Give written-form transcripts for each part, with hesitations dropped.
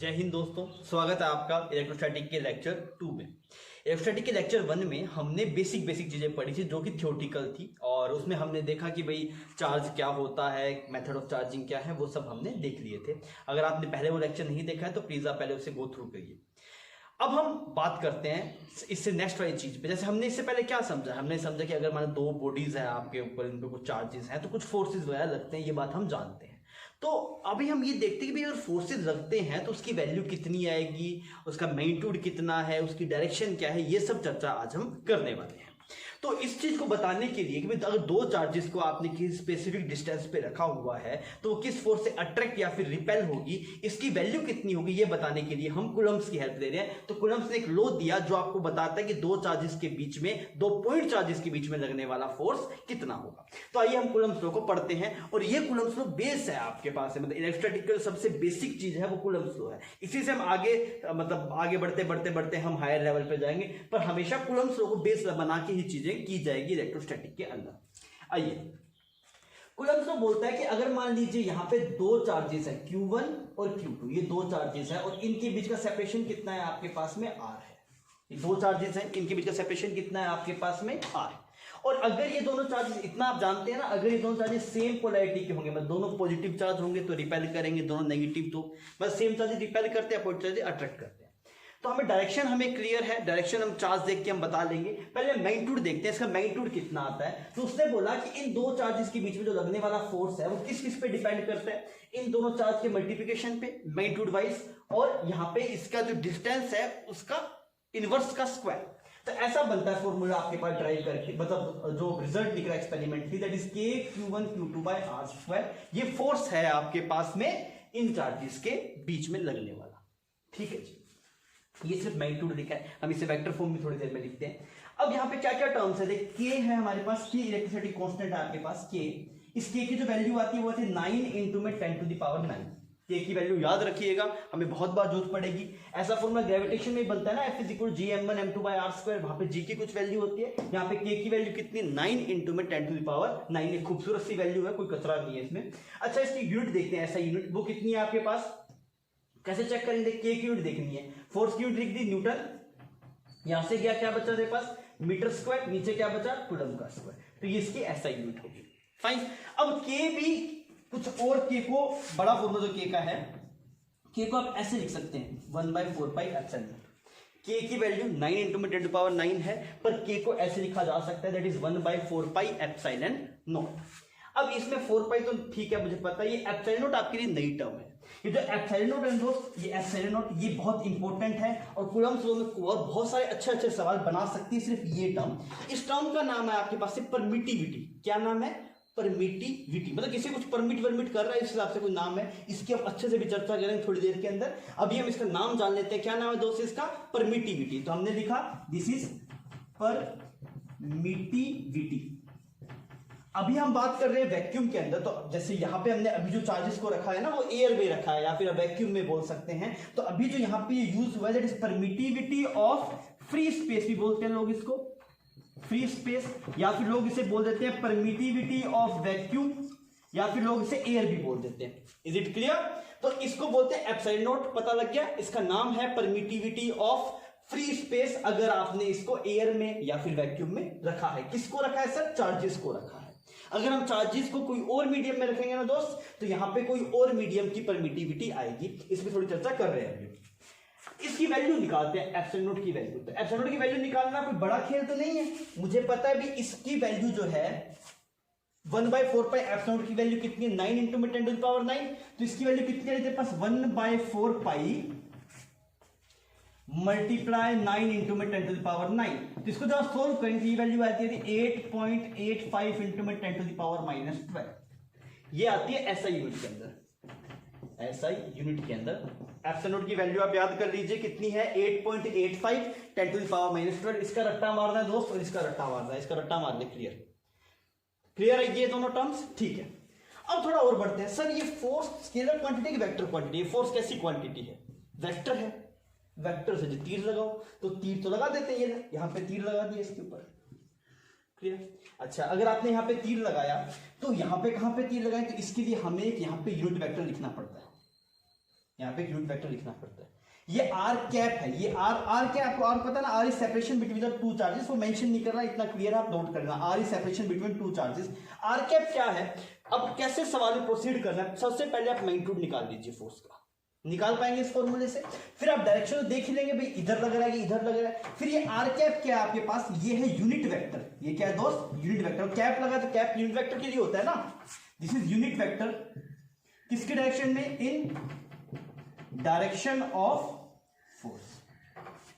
जय हिंद दोस्तों, स्वागत है आपका इलेक्ट्रोस्टैटिक के लेक्चर 2 में। इलेक्ट्रोस्टैटिक के लेक्चर 1 में हमने बेसिक चीज़ें पढ़ी थी जो कि थ्योरेटिकल थी, और उसमें हमने देखा कि भाई चार्ज क्या होता है, मेथड ऑफ चार्जिंग क्या है, वो सब हमने देख लिए थे। अगर आपने पहले वो लेक्चर नहीं देखा है तो प्लीज़ आप पहले उसे गो थ्रू करिए। अब हम बात करते हैं इससे नेक्स्ट वाली चीज पे। जैसे हमने इससे पहले क्या समझा, हमने समझा कि अगर मान दो बॉडीज हैं आपके ऊपर, इन पे कुछ चार्जेस हैं तो कुछ फोर्सेस वगैरह लगते हैं, ये बात हम जानते हैं। तो अभी हम ये देखते हैं कि भाई अगर फोर्सेस लगते हैं तो उसकी वैल्यू कितनी आएगी, उसका मैग्नीट्यूड कितना है, उसकी डायरेक्शन क्या है, ये सब चर्चा आज हम करने वाले हैं। तो इस चीज को बताने के लिए कि भाई अगर दो चार्जेस को आपने किसी स्पेसिफिक डिस्टेंस पे रखा हुआ है तो वो किस फोर्स से अट्रैक्ट या फिर रिपेल होगी, इसकी वैल्यू कितनी होगी, ये बताने के लिए हम कूलम्ब्स की हेल्प ले रहे हैं। तो कूलम्ब्स ने एक लॉ दिया जो आपको बताता है कि दो चार्जेस के बीच में, दो पॉइंट चार्जेस के बीच में लगने वाला फोर्स कितना होगा। तो आइए हम कूलम्ब्स लॉ को पढ़ते हैं, और ये कूलम्ब्स लॉ बेस है आपके पास है, मतलब इलेक्ट्रोस्टैटिक सबसे बेसिक चीज है वो कूलम्ब्स लॉ है। इसी से हम आगे आगे बढ़ते हम हायर लेवल पे जाएंगे, पर हमेशा कूलम्ब्स लॉ को बेस बना के ही चीजें की जाएगी इलेक्ट्रोस्टैटिक के अंदर। आइए, कूलम्ब्स लॉ बोलता है कि अगर मान लीजिए यहां पे दो चार्जेस है Q1 और Q2, ये दो चार्जेस है और इनके बीच का सेपरेशन कितना है आपके पास में, R है। ये दो चार्जेस हैं, इनके बीच का सेपरेशन कितना है आपके पास में, R। और अगर ये दोनों चार्जेस, इतना आप जानते हैं ना, अगर ये दोनों चार्जेस सेम पोलैरिटी के होंगे, मतलब दोनों पॉजिटिव चार्ज होंगे तो रिपेल करेंगे, दोनों नेगेटिव तो मतलब सेम चार्जेस रिपेल करते हैं, पॉजिटिव चार्जेस अट्रैक्ट करते हैं। तो हमें डायरेक्शन हमें क्लियर है, डायरेक्शन हम चार्ज देख के हम बता लेंगे। पहले मैग्नीट्यूड देखते हैं, इसका मैग्नीट्यूड कितना आता है। तो उसने बोला कि इन दो चार्जेस के बीच में जो लगने वाला फोर्स है वो किस किस पे डिपेंड करता है, इन दोनों चार्ज के मल्टीप्लिकेशन पे मैग्नीट्यूड वाइज, और यहाँ पे इसका जो डिस्टेंस है उसका इनवर्स का स्क्वायर। तो ऐसा बनता है फॉर्मूला आपके पास ड्राइव करके, मतलब जो रिजल्ट दिख रहा है experimentally, that is K Q1 Q2 by R square. ये फोर्स है आपके पास में इन चार्जेस के बीच में लगने वाला। ठीक है जी, ये सिर्फ मैग्नीट्यूड लिखा है, हम इसे वेक्टर फॉर्म में थोड़ी देर में लिखते हैं। अब यहाँ पे क्या क्या टर्म्स है, देख के है हमारे पास, के इलेक्ट्रिसिटी कांस्टेंट है आपके पास के। इस के की जो वैल्यू आती है वो आती है 9 इंटू में 10 टू द पावर 9। के की वैल्यू याद रखिएगा, हमें बहुत बार जरूरत पड़ेगी। ऐसा फॉर्मूला ग्रेविटेशन में बनता है ना, F is equal gm1 m2 by r square, वहां पे g की कुछ वैल्यू होती है, यहाँ पे k की वैल्यू कितनी, 9 इंटू में 10 टू द पावर 9। एक खूबसूरत सी वैल्यू है, कोई कचरा नहीं है इसमें। अच्छा, इसकी यूनिट देखते हैं, ऐसा यूनिट वो कितनी है आपके पास, कैसे चेक करेंगे, के की यूनिट देखनी है, फोर्स की यूनिट लिख दी न्यूटन, यहां से गया क्या बचा मेरे पास, मीटर स्क्वायर, नीचे क्या बचा, कूलम्ब का स्क्वायर, तो ये इसकी ऐसा यूनिट होगी। फाइन। अब के भी कुछ और, के को बड़ा फॉर्मूला जो के का है, के को आप ऐसे लिख सकते हैं 1/4πε। के की वैल्यू 9 इंटू में 10 टू पावर 9 है, पर के को ऐसे लिखा जा सकता है, दैट इज 1/4πε0। अब इसमें 4π तो ठीक है, मुझे पता है, ये एप्सिलॉन नॉट आपके लिए नई टर्म है। ये जो एप्सिलॉन नॉट है दोस्त, ये एप्सिलॉन नॉट ये बहुत इंपॉर्टेंट है, और कूलम्ब्स लॉ में बहुत सारे अच्छे अच्छे सवाल बना सकती है सिर्फ ये टर्म। इस टर्म का नाम है आपके पास से परमिटिविटी। क्या नाम है, परमिटिविटी, मतलब किसी कुछ परमिट वर्मिट कर रहा है इस हिसाब से कोई नाम है। इसकी हम अच्छे से भी चर्चा करेंगे थोड़ी देर के अंदर। अभी हम इसका नाम जान लेते हैं, क्या नाम है दोस्त इसका, परमिटिविटी। तो हमने लिखा दिस इज परमिटिविटी। अभी हम बात कर रहे हैं वैक्यूम के अंदर, तो जैसे यहां पे हमने अभी जो चार्जेस को रखा है ना वो एयर में रखा है, या फिर वैक्यूम में बोल सकते हैं। तो अभी जो यहां पे यूज हुआ है that is permittivity of free space, भी बोलते हैं लोग इसको फ्री स्पेस, या फिर लोग इसे बोल देते हैं परमिटिविटी ऑफ वैक्यूम, या फिर लोग इसे एयर भी बोल देते हैं। Is it clear? तो इसको बोलते हैं एप्सिलॉन नॉट, पता लग गया, इसका नाम है परमिटिविटी ऑफ फ्री स्पेस। अगर आपने इसको एयर में या फिर वैक्यूम में रखा है, किसको रखा है सर, चार्जेस को रखा है। अगर हम चार्जेस को कोई और मीडियम में रखेंगे ना दोस्त, तो यहां पे कोई और मीडियम की परमिटिविटी आएगी, इसमें थोड़ी चर्चा कर रहे हैं अभी। इसकी वैल्यू निकालते हैं, एप्सिलॉन नॉट की वैल्यू। तो एप्सिलॉन नॉट की वैल्यू निकालना कोई बड़ा खेल तो नहीं है, मुझे पता है भी इसकी वैल्यू जो है 1/4π एप्सिलॉन नॉट की वैल्यू कितनी है, 9 इंटू में 10 टू द पावर 9। तो इसकी वैल्यू कितनी है तेरे पास, 1/4π मल्टीप्लाई 9 इंटू में 10 टू द पावर 9। तो इसको जब सोल्व करेंगे ये वैल्यू आती है 8.85 इंटू में 10 टू द पावर -12। ये आती है एसआई यूनिट के अंदर, एसआई यूनिट के अंदर। एप्सिलॉन नॉट की वैल्यू आप याद कर लीजिए कितनी है, 8.85 10 टू द पावर -12। इसका रट्टा मारना है दोस्त, और इसका रट्टा मारना है, इसका रट्टा मार ले। क्लियर क्लियर है ये दोनों टर्म्स, ठीक है। अब थोड़ा और बढ़ते हैं, सर ये फोर्स स्केलर क्वांटिटी की वेक्टर क्वांटिटी, फोर्स कैसी क्वांटिटी है, वेक्टर है। वेक्टर से जो तीर लगाओ, तो तीर तो लगा देते हैं, ये यहां पे तीर लगा दिया इसके ऊपर, क्लियर। अच्छा, अगर आपने यहां पे तीर लगाया तो यहां पे कहां पे तीर लगाए, तो इसके लिए हमें एक यहां पे यूनिट वेक्टर लिखना पड़ता है। यहाँ पे यूनिट वेक्टर लिखना पड़ता है। ये आर कैप है, ये आर क्या आपको और पता ना, R is separation between the two charges, वो मेंशन नहीं कर रहा, इतना क्लियर आप नोट करना, R is separation between two charges. R cap क्या है, अब कैसे सवाल में प्रोसीड करना है, सबसे पहले आप मैग्नीट्यूड निकाल लीजिए फोर्स का, निकाल पाएंगे इस फॉर्मूले से, फिर आप डायरेक्शन देख ही लेंगे भाई इधर लग रहा है कि इधर लग रहा है। फिर ये आर कैप क्या है आपके पास, ये है यूनिट वेक्टर, ये क्या है दोस्त, यूनिट वेक्टर। कैप लगा तो कैप यूनिट वेक्टर के लिए होता है ना, दिस इज यूनिट वेक्टर, किसके डायरेक्शन में, इन डायरेक्शन ऑफ फोर्स,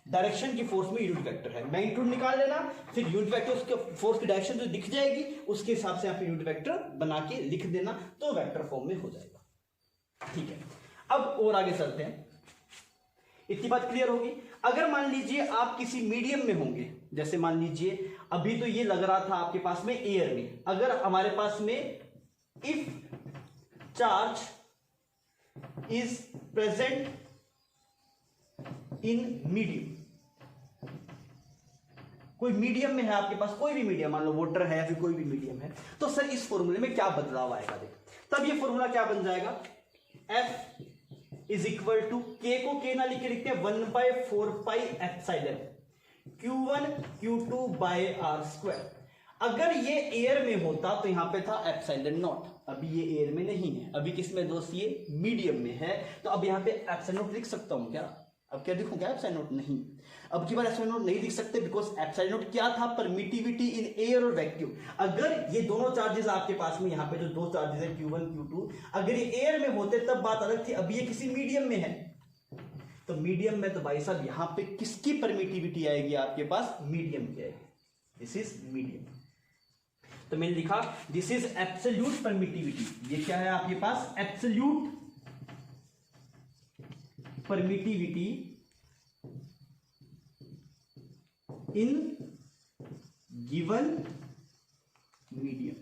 डायरेक्शन की फोर्स में यूनिट वेक्टर है। मैग्नीट्यूड निकाल लेना, फिर यूनिट वेक्टर उसके फोर्स की डायरेक्शन जो दिख जाएगी उसके हिसाब से आप यूनिट वेक्टर बना के लिख देना, तो वेक्टर फॉर्म में हो जाएगा। ठीक है, अब और आगे चलते हैं, इतनी बात क्लियर होगी। अगर मान लीजिए आप किसी मीडियम में होंगे, जैसे मान लीजिए अभी तो ये लग रहा था आपके पास में एयर में, अगर हमारे पास में if charge is present in medium, कोई मीडियम में है आपके पास, कोई भी मीडियम, मान लो वाटर है या फिर कोई भी मीडियम है, तो सर इस फॉर्मूले में क्या बदलाव आएगा, देखो तब ये फॉर्मूला क्या बन जाएगा, F इज इक्वल टू, के को के ना लिखे लिखते हैं 1/4 pi epsilon Q1 Q2 by R square. अगर ये एयर में होता तो यहां पे था एप्सिलॉन नॉट, अभी ये एयर में नहीं है, अभी किसमें दोस्त, ये मीडियम में है, तो अब यहां पे एप्सिलॉन नॉट लिख सकता हूं क्या, अब क्या लिखूं क्या, एप्सिलॉन नॉट नहीं, अब की बार एप्सिलॉन नॉट नहीं लिख सकते, बिकॉज एप्सिलॉन नॉट क्या था, परमिटिविटी इन एयर और वैक्यूम। अगर ये दोनों चार्जेस आपके पास में, यहाँ पे जो दो चार्जेस है Q1 Q2, अगर ये एयर में होते तब बात अलग थी, अभी ये किसी मीडियम में है, तो मीडियम में तो भाई साहब यहाँ पे किसकी परमिटिविटी आएगी आपके पास, मीडियम की आएगी, दिस इज मीडियम। तो मैंने लिखा दिस इज एब्सोल्यूट परमिटिविटी, ये क्या है आपके पास, absolute permittivity in given medium.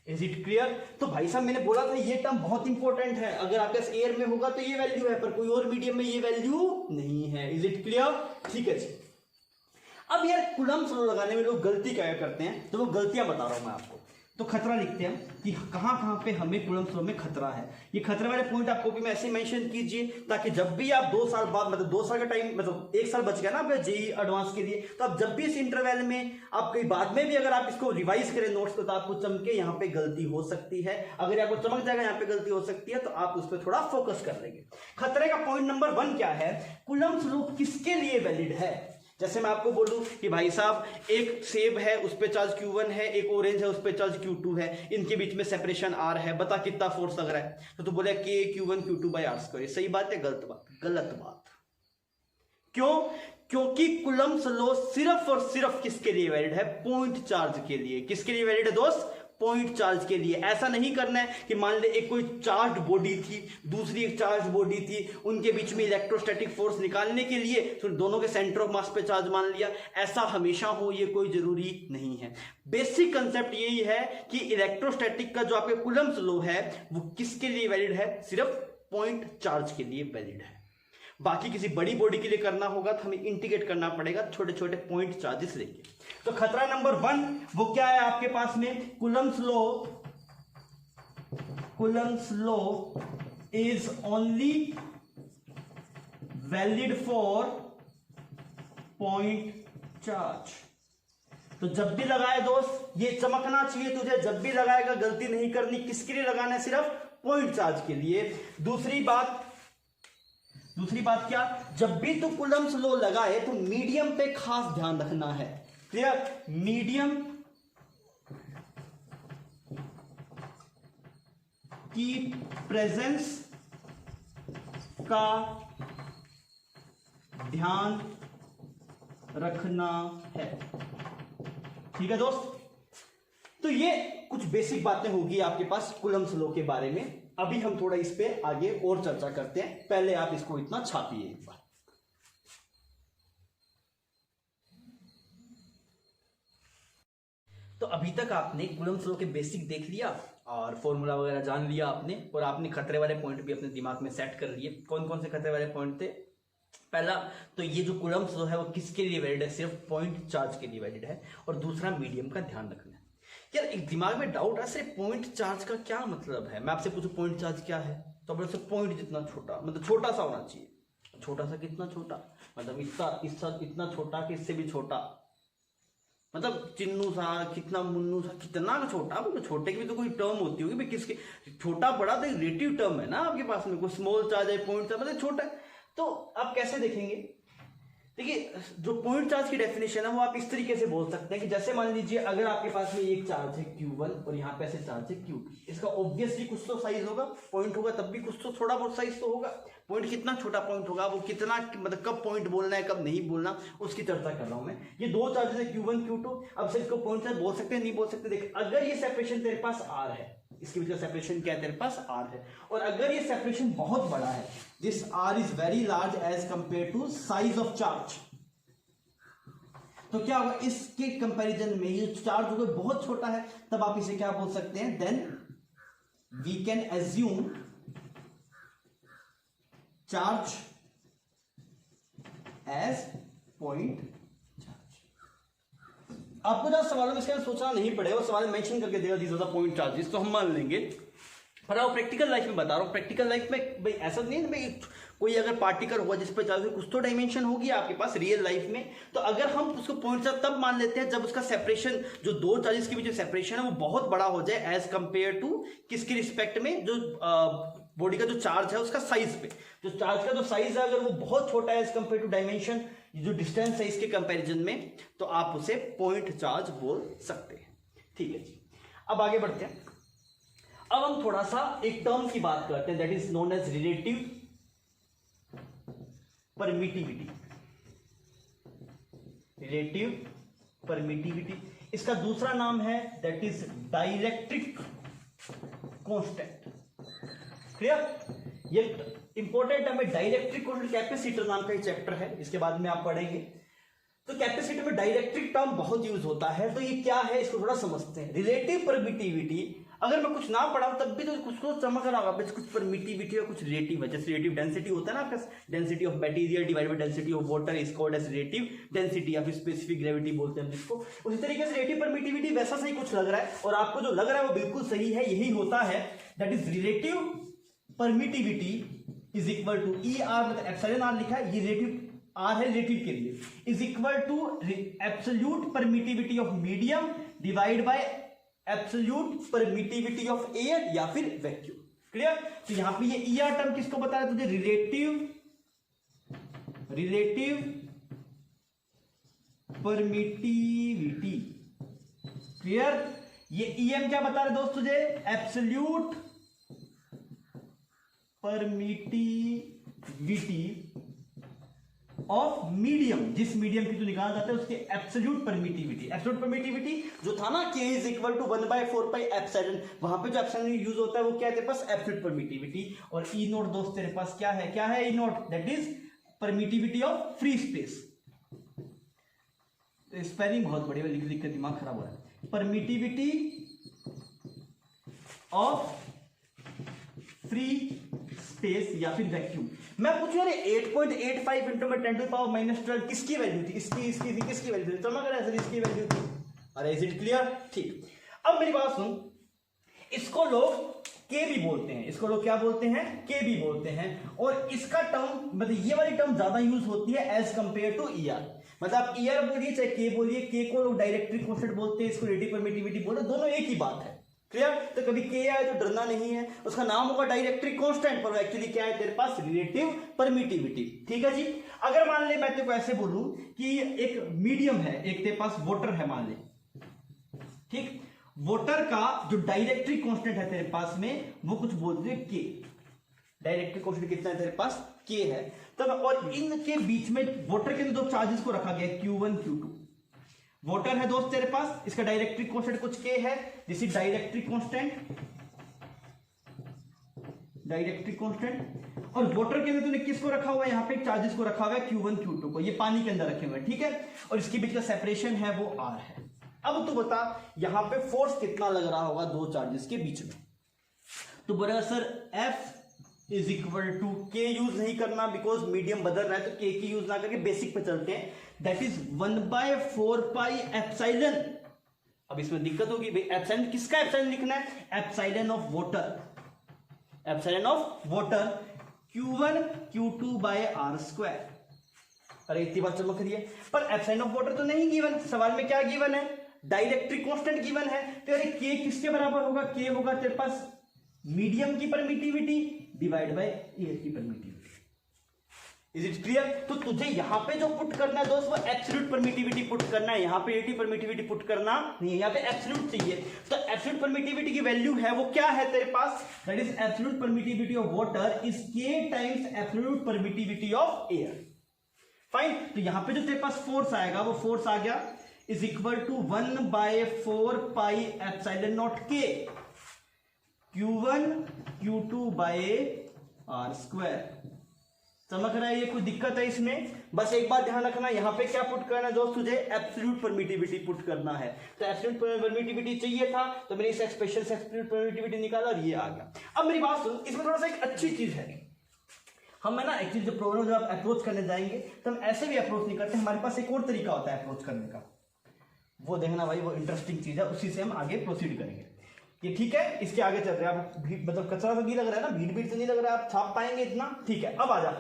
Is it clear. तो भाई साहब मैंने बोला था ये टर्म बहुत इंपॉर्टेंट है, अगर आपके पास एयर में होगा तो ये वैल्यू है, पर कोई और मीडियम में ये वैल्यू नहीं है। इज इट क्लियर, ठीक है जी। अब यार कूलम्ब लॉ लगाने में लोग गलती क्या करते हैं, तो वो गलतियां बता रहा हूं मैं आपको। तो खतरा लिखते हैं कि कहां कहां पे हमें कूलम्ब लॉ में खतरा है, ये खतरे वाले पॉइंट आप कॉपी में ऐसे मेंशन कीजिए, ताकि जब भी आप 2 साल बाद, मतलब 2 साल का टाइम, मतलब 1 साल बच गया ना आपका जेई एडवांस के लिए, तो आप जब भी इस इंटरवल में आप कहीं बाद में भी अगर आप इसको रिवाइज करें नोट्स को, तो आपको चमके यहाँ पे गलती हो सकती है, अगर आपको चमक जाएगा यहाँ पे गलती हो सकती है, तो आप उस पर थोड़ा फोकस कर लेंगे। खतरे का पॉइंट नंबर 1 क्या है, कूलम्ब लॉ किसके लिए वैलिड है। जैसे मैं आपको बोलूं कि भाई साहब एक सेब है, उस पे चार्ज Q1 है, एक ऑरेंज है, उस पे चार्ज Q2 है, इनके बीच में सेपरेशन R है, बता कितना फोर्स लग रहा है, तो बोले K Q1 Q2 by R square. सही बात है, गलत बात, गलत बात। क्यों, क्योंकि कूलम्ब लॉ सिर्फ और सिर्फ किसके लिए वैलिड है, पॉइंट चार्ज के लिए। किसके लिए वैलिड है दोस्त, पॉइंट चार्ज के लिए। ऐसा नहीं करना है कि मान ले एक कोई चार्ज बॉडी थी, दूसरी एक चार्ज बॉडी थी, उनके बीच में इलेक्ट्रोस्टैटिक फोर्स निकालने के लिए तो दोनों के सेंटर ऑफ मास पे चार्ज मान लिया, ऐसा हमेशा हो ये कोई जरूरी नहीं है। बेसिक कंसेप्ट यही है कि इलेक्ट्रोस्टैटिक का जो आपके कूलम्ब लॉ है वो किसके लिए वैलिड है, सिर्फ पॉइंट चार्ज के लिए वैलिड है। बाकी किसी बड़ी बॉडी के लिए करना होगा तो हमें इंटीग्रेट करना पड़ेगा छोटे छोटे पॉइंट चार्जेस लेके। तो खतरा नंबर 1 वो क्या है आपके पास में, coulomb law is only valid for point charge. तो जब भी लगाए दोस्त, ये चमकना चाहिए तुझे, जब भी लगाएगा गलती नहीं करनी, किसके लिए लगाना है, सिर्फ पॉइंट चार्ज के लिए। दूसरी बात क्या, जब भी तू कूलम्ब लॉ लगाए तो मीडियम पे खास ध्यान रखना है। क्लियर, मीडियम की प्रेजेंस का ध्यान रखना है। ठीक है दोस्त, तो ये कुछ बेसिक बातें होगी आपके पास कूलम्ब लॉ के बारे में। अभी हम थोड़ा इस पे आगे और चर्चा करते हैं, पहले आप इसको इतना छापिए एक बार। तो अभी तक आपने कूलम्ब लॉ के बेसिक देख लिया और फॉर्मूला वगैरह जान लिया आपने, और आपने खतरे वाले पॉइंट भी अपने दिमाग में सेट कर लिए। कौन कौन से खतरे वाले पॉइंट थे, पहला तो ये जो कूलम्ब लॉ है वो किसके लिए वैलिड है, सिर्फ पॉइंट चार्ज के लिए वैलिड है। और दूसरा मीडियम का ध्यान रखना है। यार एक दिमाग में डाउट है, सिर्फ पॉइंट चार्ज का क्या मतलब है, मैं आपसे पूछूं पॉइंट चार्ज क्या है, तो बोले पॉइंट जितना छोटा, मतलब छोटा सा होना चाहिए। छोटा सा कितना छोटा, मतलब इसका इतना छोटा कि इससे भी छोटा, मतलब चिन्नू सा, कितना मुन्नू सा, कितना छोटा। मतलब छोटे की भी तो कोई टर्म होती होगी भाई, किसके छोटा बड़ा तो रिलेटिव टर्म है ना आपके पास में, कोई स्मॉल चार्ज है, पॉइंट चार्ज, मतलब छोटा है। तो आप कैसे देखेंगे, देखिए जो पॉइंट चार्ज की डेफिनेशन है वो आप इस तरीके से बोल सकते हैं कि जैसे मान लीजिए अगर आपके पास में एक चार्ज है Q1 और यहाँ पे ऐसे चार्ज है Q2, इसका ऑब्वियसली कुछ तो साइज होगा, पॉइंट होगा तब भी कुछ तो थोड़ा बहुत साइज तो होगा। पॉइंट कितना छोटा पॉइंट होगा, वो कितना, मतलब कब पॉइंट बोलना है कब नहीं बोलना, उसकी चर्चा कर रहा हूं मैं। ये दो चार्जेस है Q1 Q2, अब से इसको पॉइंट चार्ज बोल सकते हैं नहीं बोल सकते। देख अगर ये सेपरेशन तेरे पास R है, इसके बीच का सेपरेशन क्या है तेरे पास R है, और अगर ये सेपरेशन बहुत बड़ा है, this R is very large as compare to size of charge, तो क्या होगा इसके कंपैरिजन में ये चार्ज होगा बहुत छोटा है, तब आप इसे क्या बोल सकते हैं, then we can assume charge as point charge. आपको जहां सवालों में इसके सोचना नहीं पड़ेगा, वो सवाल मेंशन करके देगा these are the point charges, तो हम मान लेंगे। पर आप प्रैक्टिकल लाइफ में बता रहा हूं, प्रैक्टिकल लाइफ में भाई ऐसा नहीं है भाई कोई अगर पार्टिकल हुआ जिस पर चार्ज कुछ तो डायमेंशन होगी आपके पास रियल लाइफ में, तो अगर हम उसको पॉइंट चार्ज तब मान लेते हैं जब उसका सेपरेशन, जो दो चार्जेस के बीच जो सेपरेशन है वो बहुत बड़ा हो जाए एज कंपेयर टू किसके रिस्पेक्ट में, जो बॉडी का जो चार्ज है उसका साइज पे। जो चार्ज का जो साइज है अगर वो बहुत छोटा है एज कंपेयर टू डायमेंशन, जो डिस्टेंस है इसके कंपैरिजन में, तो आप उसे पॉइंट चार्ज बोल सकते हैं। ठीक है जी, अब आगे बढ़ते हैं। अब हम थोड़ा सा एक टर्म की बात करते हैं, that is known as relative permittivity. Relative permittivity, इसका दूसरा नाम है that is dielectric constant. Clear, ये इंपॉर्टेंट टर्म है डाइलेक्ट्रिक कांस्टेंट। कैपेसिटर नाम का एक चैप्टर है, इसके बाद में आप पढ़ेंगे। तो कैपेसिटर में डाइलेक्ट्रिक टर्म बहुत यूज होता है, तो ये क्या है इसको थोड़ा समझते हैं। रिलेटिव परमिटिविटी, अगर मैं कुछ ना पढ़ाऊं तब भी तो कुछ तो चमक रहा होगा, कुछ परमिटिविटी और कुछ रिलेटिव है। जैसे रिलेटिव डेंसिटी होता है ना आपका, density of material divide by density of water is called as relative density, या फिर स्पेसिफिक ग्रेविटी बोलते हैं जिसको। उसी तरीके से रिलेटिव परमिटिविटी वैसा सही कुछ लग रहा है, और आपको जो लग रहा है वो बिल्कुल सही है, यही होता है। That is relative permittivity is equal to E R, मतलब एप्सिलॉन आर लिखा है, ये रिलेटिव आर है रिलेटिव के लिए, is equal to absolute permittivity of medium divide by absolute permittivity of air या फिर वैक्यूम। क्लियर, तो यहां पे ये ईआर टर्म किसको बता रहा है तुझे, रिलेटिव परमिटिविटी। क्लियर, ये ईएम क्या बता रहे दोस्त तुझे, एब्सोल्यूट परमिटिविटी ऑफ मीडियम, जिस मीडियम की तो निकाला जाता है उसके एब्सोल्यूट परमिटिविटी। एब्सोल्यूट परमिटिविटी जो था ना k is equal to 1/4 pi epsilon, वहां पे जो एप्सिलॉन यूज होता है वो क्या है तेरे पास, एब्सोल्यूट परमिटिविटी। और ई नोट दोस्त तेरे पास क्या है, क्या है E naught, that is permittivity of free space. Spelling बहुत बड़ी है, लिख लिख के दिमाग खराब हो रहा है। परमिटिविटी ऑफ फ्री स्पेस या फिर वैक्यूम। मैं पूछूं अरे 8.85 इंटू में 10⁻⁻12 किसकी वैल्यू थी, इसकी किसकी वैल्यू थी, चमक रहा है इसकी वैल्यू थी। अरे इज इट क्लियर, ठीक। अब मेरी बात सुन, इसको लोग के भी बोलते हैं, इसको लोग क्या बोलते हैं, के भी बोलते हैं, और इसका टर्म मतलब ये वाली टर्म ज्यादा यूज होती है एज कंपेयर टू ईआर। मतलब आप ईआर बोलिए चाहे के बोलिए, के को लोग डाइलेक्ट्रिक कांस्टेंट बोलते हैं, इसको रिलेटिव परमिटिविटी बोलते हैं, दोनों एक ही बात है। क्लियर, तो कभी के आए तो डरना नहीं है, उसका नाम होगा डाइलेक्ट्रिक कांस्टेंट, पर एक्चुअली क्या है तेरे पास, रिलेटिव परमिटिविटी। ठीक है जी। अगर मान ले मैं तेरे को ऐसे बोलूं कि एक मीडियम है, एक तेरे पास वाटर है मान ले, ठीक, वाटर का जो डाइलेक्ट्रिक कांस्टेंट है तेरे पास में वो कुछ बोलते हैं के। डाइलेक्ट्रिक कांस्टेंट कितना है तेरे पास, के है। तब और इनके बीच में वाटर के दो चार्जेस को रखा गया Q1 Q2। वाटर है दोस्त तेरे पास, इसका डाइलेक्ट्रिक कांस्टेंट कुछ के है, this is dielectric constant, dielectric constant. और वाटर के अंदर तूने किसको रखा हुआ है, यहां पे चार्जेस को रखा हुआ है Q1 Q2 को, ये पानी के अंदर रखे हुए हैं, ठीक है। और इसके बीच का सेपरेशन है वो R है। अब तू बता यहां पे फोर्स कितना लग रहा होगा दो चार्जेस के बीच में, तो बोलेगा sir F is equal to, K use नहीं करना बिकॉज मीडियम बदल रहा है, तो के की यूज ना करके बेसिक पे चलते हैं, दैट इज 1/4 पाई एप्सिलॉन। अब इसमें दिक्कत होगी भाई, एप्सिलॉन किसका एप्सिलॉन लिखना है, epsilon of water. Epsilon of water Q1 Q2 by R square. अरे इतनी बात चमक रही है, पर एप्सिलॉन ऑफ वाटर तो नहीं गिवन, सवाल में क्या गिवन है, डाइलेक्ट्रिक कांस्टेंट गिवन है। तो अरे के किसके बराबर होगा, के होगा तेरे पास मीडियम की परमिटिविटी डिवाइड बाय एयर की परमिटिविटी। Is it clear? तो तुझे यहां पे जो पुट करना है दोस्त वो एब्सोल्यूट परमिटिविटी पुट करना है, यहां पे रिलेटिव परमिटिविटी पुट करना नहीं है, यहां पे एब्सोल्यूट चाहिए। तो एब्सोल्यूट परमिटिविटी की वैल्यू है वो क्या है तेरे पास, that is absolute permittivity of water is K times absolute permittivity of air. Fine, तो यहां पे जो तेरे पास फोर्स आएगा वो फोर्स आ गया is equal to 1/4 pi epsilon nought K Q1 Q2 by R square. समझ रहा है? ये कोई दिक्कत है इसमें? बस एक बात ध्यान रखना, यहां पे क्या पुट करना है दोस्त, तुझे एब्सोल्यूट परमिटिविटी पुट करना है। तो एब्सोल्यूट परमिटिविटी चाहिए था तो मैंने इस एक्सप्रेशन से एब्सोल्यूट परमिटिविटी निकाला और ये आ गया। अब मेरी बात सुन, इसमें थोड़ा सा एक अच्छी चीज है, हम है ना एक्चुअली जो प्रॉब्लम जब आप अप्रोच करने जाएंगे तो हम ऐसे भी अप्रोच नहीं करते, हमारे पास एक और तरीका होता है अप्रोच करने का, वो देखना भाई, वो इंटरेस्टिंग चीज है, उसी से हम आगे प्रोसीड करेंगे। ये ठीक है, इसके आगे चल रहे हैं आप, मतलब कचरा तो नहीं लग रहा है ना, भीड़ तो नहीं लग रहा है, आप छाप पाएंगे इतना, ठीक है। अब आ जा,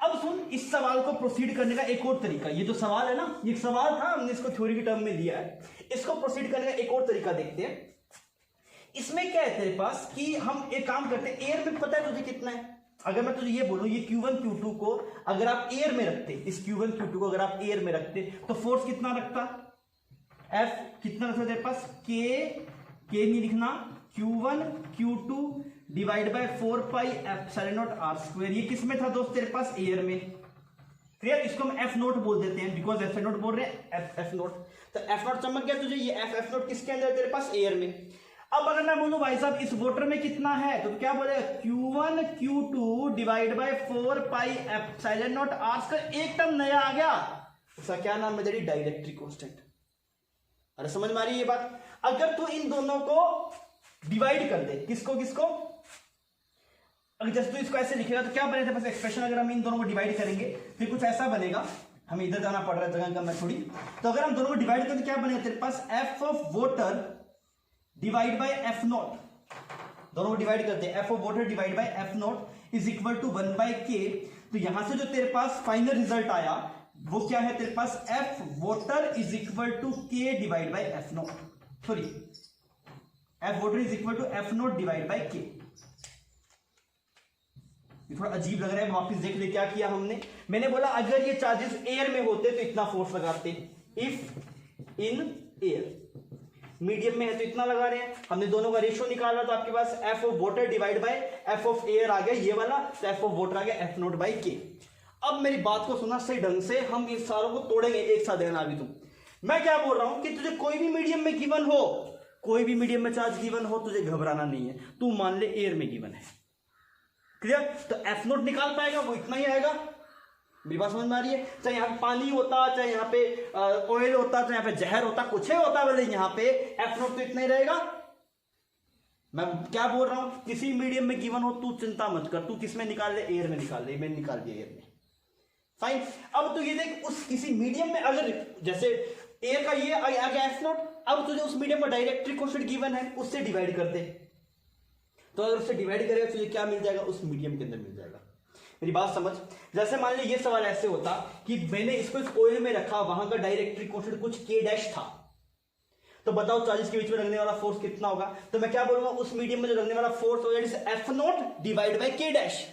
अब सुन, इस सवाल को प्रोसीड करने का एक और तरीका, ये जो सवाल है ना, ये सवाल था, हमने इसको थ्योरी के टर्म में लिया है, इसको प्रोसीड करने का एक और तरीका देखते हैं। इसमें क्या है तेरे पास कि हम एक काम करते हैं, एयर में पता है तुझे कितना है, अगर मैं तुझे ये बोलूं ये Q1 Q2 को अगर आप एयर में रखते, इस Q1 Q2 को अगर आप एयर में रखते तो फोर्स कितना रखता, F कितना रखता तेरे पास, K नहीं लिखना, Q1 Q2 divide by 4 pi epsilon nought R square. ये किस में था दोस्त तेरे पास, एयर में। क्लियर? इसको हम F नोट बोल देते हैं बिकॉज F नोट बोल रहे हैं, F नोट, तो F नोट चमक गया तुझे, ये F नोट किसके अंदर तेरे पास, एयर में। अब अगर मैं बोलूं भाई साहब इस वाटर में कितना है, तो क्या बोलेगा, Q1 Q2 divide by 4 pi epsilon nought R square. एक टर्म नया आ गया, उसका क्या नाम है, डाइलेक्ट्रिक कांस्टेंट। अरे समझ में आ रही है ये बात? अगर तू इन दोनों को डिवाइड कर दे, किसको किसको, अगर जैसे तू इसको ऐसे लिखेगा तो क्या बनेगा बस एक्सप्रेशन, अगर हम इन दोनों को डिवाइड करेंगे फिर कुछ ऐसा बनेगा, हमें इधर जाना पड़ रहा है जगह कम है थोड़ी, तो अगर हम दोनों को डिवाइड करें तो क्या बनेगा तेरे पास, F of water divide by F naught, दोनों को डिवाइड करते हैं, F of water divide by F naught is equal to 1/k। तो यहां से जो तेरे पास फाइनल रिजल्ट आया वो क्या है तेरे पास, F water is equal to K divide by F naught, sorry F water is equal to F not divide by K. ये थोड़ा अजीब लग रहा है, वापस देख ले क्या किया हमने, मैंने बोला अगर ये चार्जेस एयर में होते तो इतना फोर्स लगाते, इफ इन एयर, मीडियम में है तो इतना लगा रहे हैं, हमने दोनों का रेशियो निकाला तो आपके पास F of water divide by F of air आ गया ये वाला, तो एफ ऑफ वाटर आ गया एफ नॉट बाय के। अब मेरी बात को सुना सही ढंग से, हम इन सारों को तोड़ेंगे एक साथ, देना अभी तुम, मैं क्या बोल रहा हूं कि तुझे कोई भी मीडियम में गिवन हो, कोई भी मीडियम में चार्ज गिवन हो, तुझे घबराना नहीं है, तू मान ले एयर में गिवन है। क्लियर? तो एफ नॉट निकाल पाएगा वो इतना ही आएगा, मेरी बात समझ में आ रही है? चाहे यहाँ पे पानी होता, चाहे यहाँ पे ऑयल होता, चाहे यहाँ पे जहर होता, कुछ ही होता, बोले यहाँ पे एफ नॉट तो इतना ही रहेगा। मैं क्या बोल रहा हूं, किसी मीडियम में गिवन हो तू चिंता मत कर, तू किस में निकाल ले, एयर में निकाल ले, मैंने निकाल दिया एयर में। फाइन, अब तो ये देख उस किसी मीडियम में अगर जैसे एयर का ये आ गया एफ नॉट, अब तुझे उस मीडियम में डाइलेक्ट्रिक कांस्टेंट गिवन है, उससे डिवाइड कर दे, तो अगर उससे डिवाइड करेगा तुझे क्या मिल जाएगा, उस मीडियम के अंदर मिल जाएगा। मेरी बात समझ? जैसे मान लीजिए ये सवाल ऐसे होता कि मैंने इसको इस ऑयल में रखा, वहां का डाइलेक्ट्रिक कांस्टेंट कुछ के डैश था, तो बताओ चार्जेस के बीच में लगने वाला फोर्स कितना होगा, तो मैं क्या बोलूंगा, उस मीडियम में जो लगने वाला फोर्स होगा एफ नॉट डिवाइड बाय के डैश।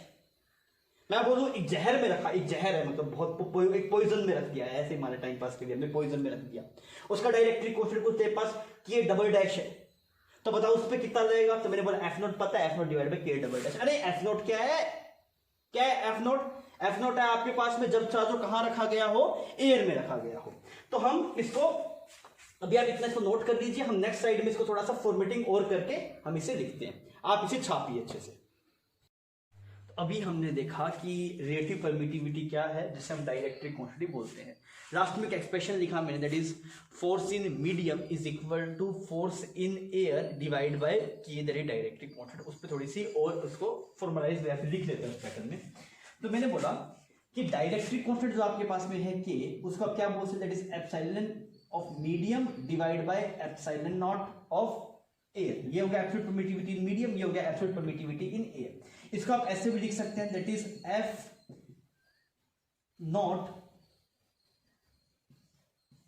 मैं बोलूं एक जहर में रखा, एक जहर है मतलब बहुत एक पॉइजन में रख दिया है, ऐसे माने टाइम पास के लिए, मैं पॉइजन में रख दिया, उसका डाइलेक्ट्रिक कांस्टेंट कुछ तेरे पास के डबल डैश है, तो बताओ उस पर कितना लगेगा, तो मैंने बोला एफ नॉट पता है, एफ नॉट डिवाइड बाय के डबल डैश। अरे एफ नॉट क्या है, क्या है एफ नॉट? एफ नॉट है आपके पास में जब चार्ज कहां रखा गया हो, एयर में रखा गया हो। तो हम इसको अभी आप इतना इसको नोट कर लीजिए, हम नेक्स्ट स्लाइड में इसको थोड़ा सा फॉर्मेटिंग और करके हम इसे लिखते हैं, आप इसे छापिए अच्छे से। तो अभी हमने देखा कि रिलेटिव परमिटिविटी क्या है, जिसे हम डाइलेक्ट्रिक क्वांटिटी बोलते हैं। लास्ट में एक एक्सप्रेशन लिखा मैंने, that is force in medium is equal to force in air divide by K, that is dielectric quantity. उस पर थोड़ी सी और उसको फॉर्मलाइज वैसे लिख लेते हैं उस पैटर्न में। तो मैंने बोला कि डाइलेक्ट्रिक कांस्टेंट जो आपके पास में है के, उसको आप क्या बोल सकते हैं, that is epsilon of medium divide by epsilon not of air. ये हो गया एब्सोल्यूट परमिटिविटी इन मीडियम, ये हो गया एब्सोल्यूट परमिटिविटी इन एयर। इसको आप ऐसे भी लिख सकते हैं, that is F not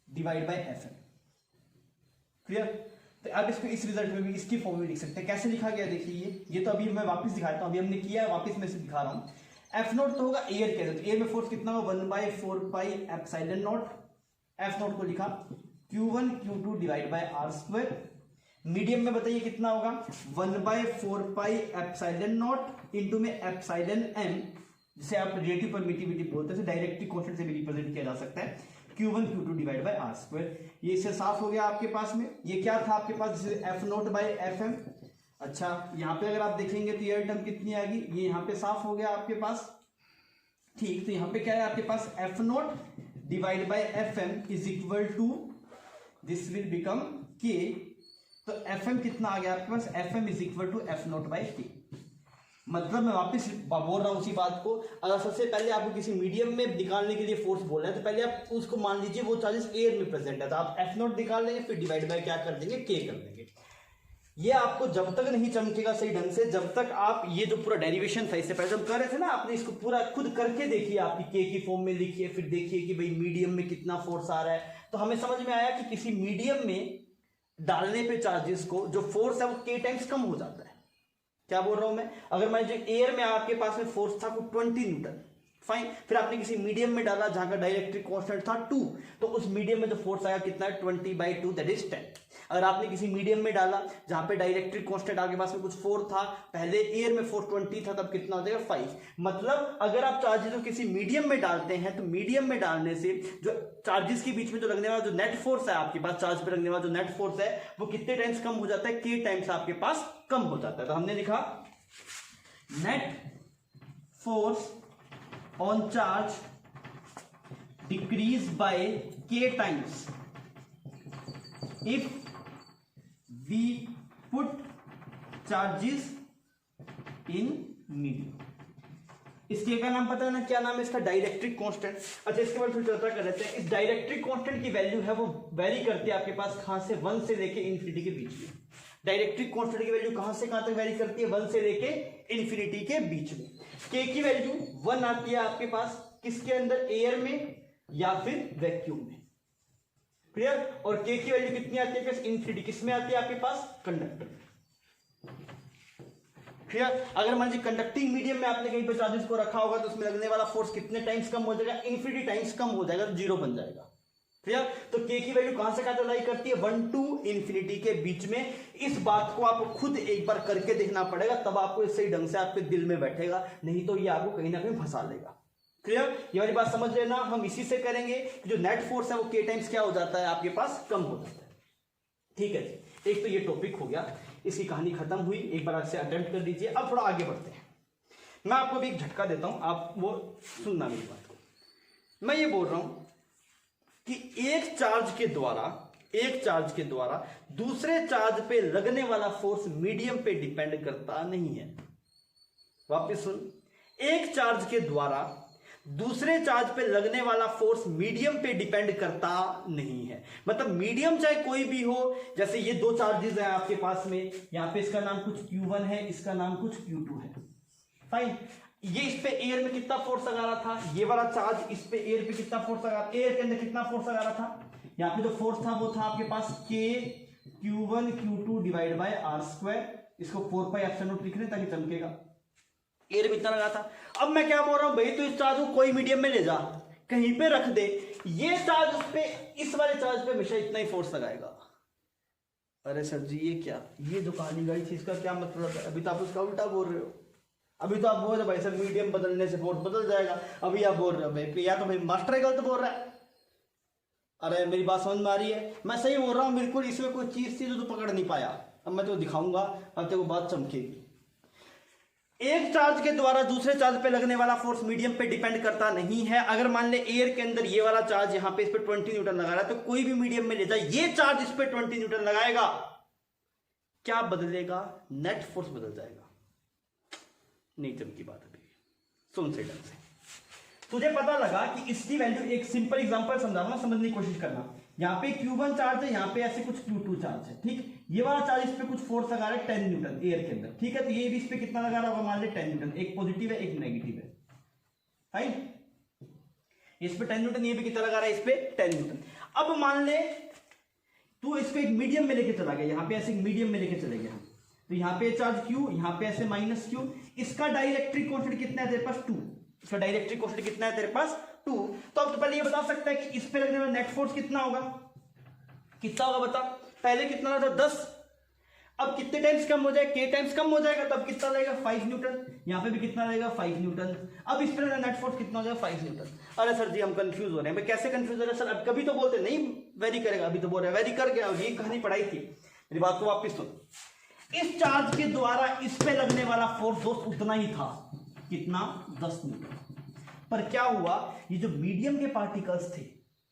divide by F M. Clear? तो आप इसको इस रिजल्ट में भी इसकी फॉर्म में लिख सकते हैं। कैसे लिखा गया देखिए, ये तो अभी मैं वापस दिखाता हूं, अभी हमने किया है, वापस मैं इसे दिखा रहा हूं। एफ नॉट तो होगा एयर के अंदर, तो एयर में फोर्स कितना होगा 1/4 pi epsilon naught. F naught को लिखा Q1 Q2 divide by R square. Medium में बताइए कितना होगा 1/4 पाई एप्सिलॉन नॉट इंटू में एप्सिलॉन एम, जिसे आप रिलेटिव परमिटिविटी बोलते हैं, डायरेक्टली कांस्टेंट से भी रिप्रेजेंट किया जा सकता है, Q1 Q2 divide by R square. ये इससे साफ हो गया आपके पास में। ये क्या था आपके पास, जैसे F naught by F M. अच्छा, यहाँ पे अगर आप देखेंगे तो ये टर्म कितनी आएगी, ये यहाँ पे साफ हो गया आपके पास। ठीक, तो यहाँ पे क्या है आपके पास F not divide by F M is equal to, this will become K. तो एफ एम कितना आ गया आपके पास, F M is equal to F naught by K. मतलब मैं वापस बोल रहा हूं उसी बात को, अगर सबसे पहले आपको किसी मीडियम में निकालने के लिए फोर्स बोलना है तो पहले आप उसको मान लीजिए वो चार्जेस एयर में प्रेजेंट है, तो आप एफ नॉट निकाल लेंगे, फिर डिवाइड बाय क्या कर देंगे, के कर देंगे। ये आपको जब तक नहीं चमकेगा सही ढंग से, जब तक आप ये जो पूरा डेरिवेशन था इससे पहले जब कर रहे थे ना, आपने इसको पूरा खुद करके देखिए, आपकी के की फॉर्म में लिखिए, फिर देखिए कि भाई मीडियम में कितना फोर्स आ रहा है। तो हमें समझ में आया कि किसी मीडियम में डालने पे चार्जेस को जो फोर्स है वो के टाइम्स कम हो जाता है। क्या बोल रहा हूं मैं, अगर मान लीजिए एयर में आपके पास में फोर्स था 20 न्यूटन, फाइन, फिर आपने किसी मीडियम में डाला जहां का डायरेक्ट्रिक कांस्टेंट था 2, तो उस मीडियम में जो फोर्स आया कितना है 20/2, दैट इज 10। अगर आपने किसी मीडियम में डाला जहां पे डायरेक्ट्रिक कांस्टेंट आपके पास में कुछ 4 था, पहले एयर में फोर्स 20 था, तब कितना हो जाएगा 5। मतलब अगर आप चार्जेस को किसी मीडियम में डालते हैं तो मीडियम में डालने से जो चार्जेस के बीच में जो लगने वाला जो नेट फोर्स है आपके पास, चार्ज पे लगने वाला जो नेट फोर्स है वो कितने टाइम्स कम हो जाता है, के टाइम्स आपके पास कम हो जाता है। तो हमने लिखा net force on charge decrease by K times if we put charges in medium. इसके का नाम पता है ना, क्या नाम है इसका, डायरेक्ट्रिक कांस्टेंट। अच्छा, इसके बाद फिर चर्चा कर लेते हैं। इस डायरेक्ट्रिक कांस्टेंट की वैल्यू है वो वेरी करती है आपके पास कहां से, 1 से लेके इन्फिनिटी के बीच में। डायरेक्ट्रिक कांस्टेंट की वैल्यू कहां से कहां तक वेरी करती है, 1 से लेके इन्फिनिटी के बीच में। के की वैल्यू 1 आती है आपके पास किसके अंदर, एयर में या फिर वैक्यूम में। क्लियर? और के की वैल्यू कितनी आती है, इन्फिनिटी किसमें आती है आपके पास, कंडक्टर में। क्लियर? अगर मान लीजिए कंडक्टिंग मीडियम में आपने कहीं पर चार्जेस को रखा होगा तो उसमें लगने वाला फोर्स कितने टाइम्स कम हो जाएगा, इन्फिनिटी टाइम्स कम हो जाएगा, तो 0 बन जाएगा। क्लियर? तो के की वैल्यू कहां से कहां तक लाई करती है, 1 to इन्फिनिटी के बीच में। इस बात को आपको खुद एक बार करके देखना पड़ेगा, तब आपको सही ढंग से आपके दिल में बैठेगा, नहीं तो ये आपको कहीं ना कहीं फंसा लेगा। क्लियर? ये वाली बात समझ लेना। हम इसी से करेंगे कि जो नेट फोर्स है वो के टाइम्स क्या हो जाता है आपके पास, कम हो जाता है। ठीक है जी, एक तो ये टॉपिक हो गया, इसकी कहानी खत्म हुई, एक बार आपसे अटेम्प्ट कर लीजिए। अब थोड़ा आगे बढ़ते हैं। मैं आपको भी एक झटका देता हूं, आप वो सुनना मेरी बात को। मैं ये बोल रहा हूं कि एक चार्ज के द्वारा दूसरे चार्ज पे लगने वाला फोर्स मीडियम पे डिपेंड करता नहीं है। वापस सुन, एक चार्ज के द्वारा दूसरे चार्ज पे लगने वाला फोर्स मीडियम पे डिपेंड करता नहीं है। मतलब मीडियम चाहे कोई भी हो, जैसे ये 2 चार्जेस हैं आपके पास में, यहां पे इसका नाम कुछ Q1 है, इसका नाम कुछ Q2 है, फाइन। ये इस पे एयर में कितना फोर्स लगा रहा था, ये वाला चार्ज इस पे एयर पे कितना फोर्स लगा, एयर के अंदर कितना फोर्स लगा रहा था, यहाँ पे जो फोर्स था वो था आपके पास K Q1 Q2 divide by R square. इसको 4 पाई एप्सिलॉन नॉट लिख रहे ताकि चमकेगा। एयर में इतना लगा था। अब मैं क्या बोल रहा हूं भाई, तो इस चार्ज को कोई मीडियम में ले जा, कहीं पे रख दे, ये चार्ज उस पे, इस वाले चार्ज पे हमेशा इतना ही फोर्स लगाएगा। अरे सर जी ये क्या, ये जो कहानी गई थी इसका क्या मतलब है? अभी तो आप उसका उल्टा बोल रहे हो। अभी तो आप बोल रहे भाई सर मीडियम बदलने से फोर्स बदल जाएगा, अभी आप बोल रहे हो भाई या तो भाई मास्टर गलत बोल रहा है। अरे मेरी बात समझ में आ रही है, मैं सही बोल रहा हूँ बिल्कुल, इसमें कोई चीज थी जो तू पकड़ नहीं पाया। अब मैं तो दिखाऊंगा, अब तेरे को बात चमकेगी। एक चार्ज के द्वारा दूसरे चार्ज पे लगने वाला फोर्स मीडियम पे डिपेंड करता नहीं है। अगर मान ले एयर के अंदर ये वाला चार्ज यहाँ पे इस पे 20 न्यूटन लगा रहा है, तो कोई भी मीडियम में ले जाए, ये चार्ज इस पे 20 न्यूटन लगाएगा, क्या बदलेगा, नेट फोर्स बदल जाएगा। नहीं चमकी बात अभी, सुन से ढंग से। तुझे पता लगा कि इसकी वैल्यू, एक सिंपल एग्जांपल समझाऊंगा, समझने की कोशिश करना। यहाँ पे Q1 चार्ज है, यहाँ पे ऐसे कुछ Q2 चार्ज है, ठीक। ये वाला चार्ज इस पे कुछ फोर्स लगा रहा है 10 न्यूटन एयर के अंदर, ठीक है। तो ये भी इस पे कितना लगा रहा होगा, मान ले 10 न्यूटन, एक पॉजिटिव है एक नेगेटिव है, राइट। इस पे 10 न्यूटन, ये भी कितना लगा रहा है, इस पे 10 न्यूटन। अब मान ले तू इसको एक मीडियम में लेके चला गया, यहाँ पे ऐसे एक मीडियम में लेके चले गया, तो यहाँ पे चार्ज Q, यहाँ पे ऐसे माइनस Q, इसका डाइलेक्ट्रिक कांस्टेंट कितना है तेरे पास 2, इसका डाइलेक्ट्रिक कांस्टेंट कितना है तेरे पास 2। तो अब तो पहले ये बता सकता है कि इस पे लगने वाला नेट फोर्स कितना होगा, कितना होगा बता, पहले कितना था 10, अब कितने टाइम्स कम हो जाए, k टाइम्स कम हो जाएगा, तब कितना रहेगा 5 न्यूटन, यहाँ पे भी कितना रहेगा 5 न्यूटन। अब इस पे नेट फोर्स कितना हो जाएगा 5 न्यूटन। अरे सर जी हम कंफ्यूज हो रहे हैं, कैसे कंफ्यूज हो रहे हैं सर, अब कभी तो बोलते नहीं वेरी करेगा, अभी तो बोल रहे हैं वेरी कर गया, ये कहानी पढ़ाई थी, मेरी बात को वापिस सुन। इस चार्ज के द्वारा इस पे लगने वाला फोर्स दोस्त उतना ही था, कितना 10 न्यूटन। पर क्या हुआ, ये जो मीडियम के पार्टिकल्स थे,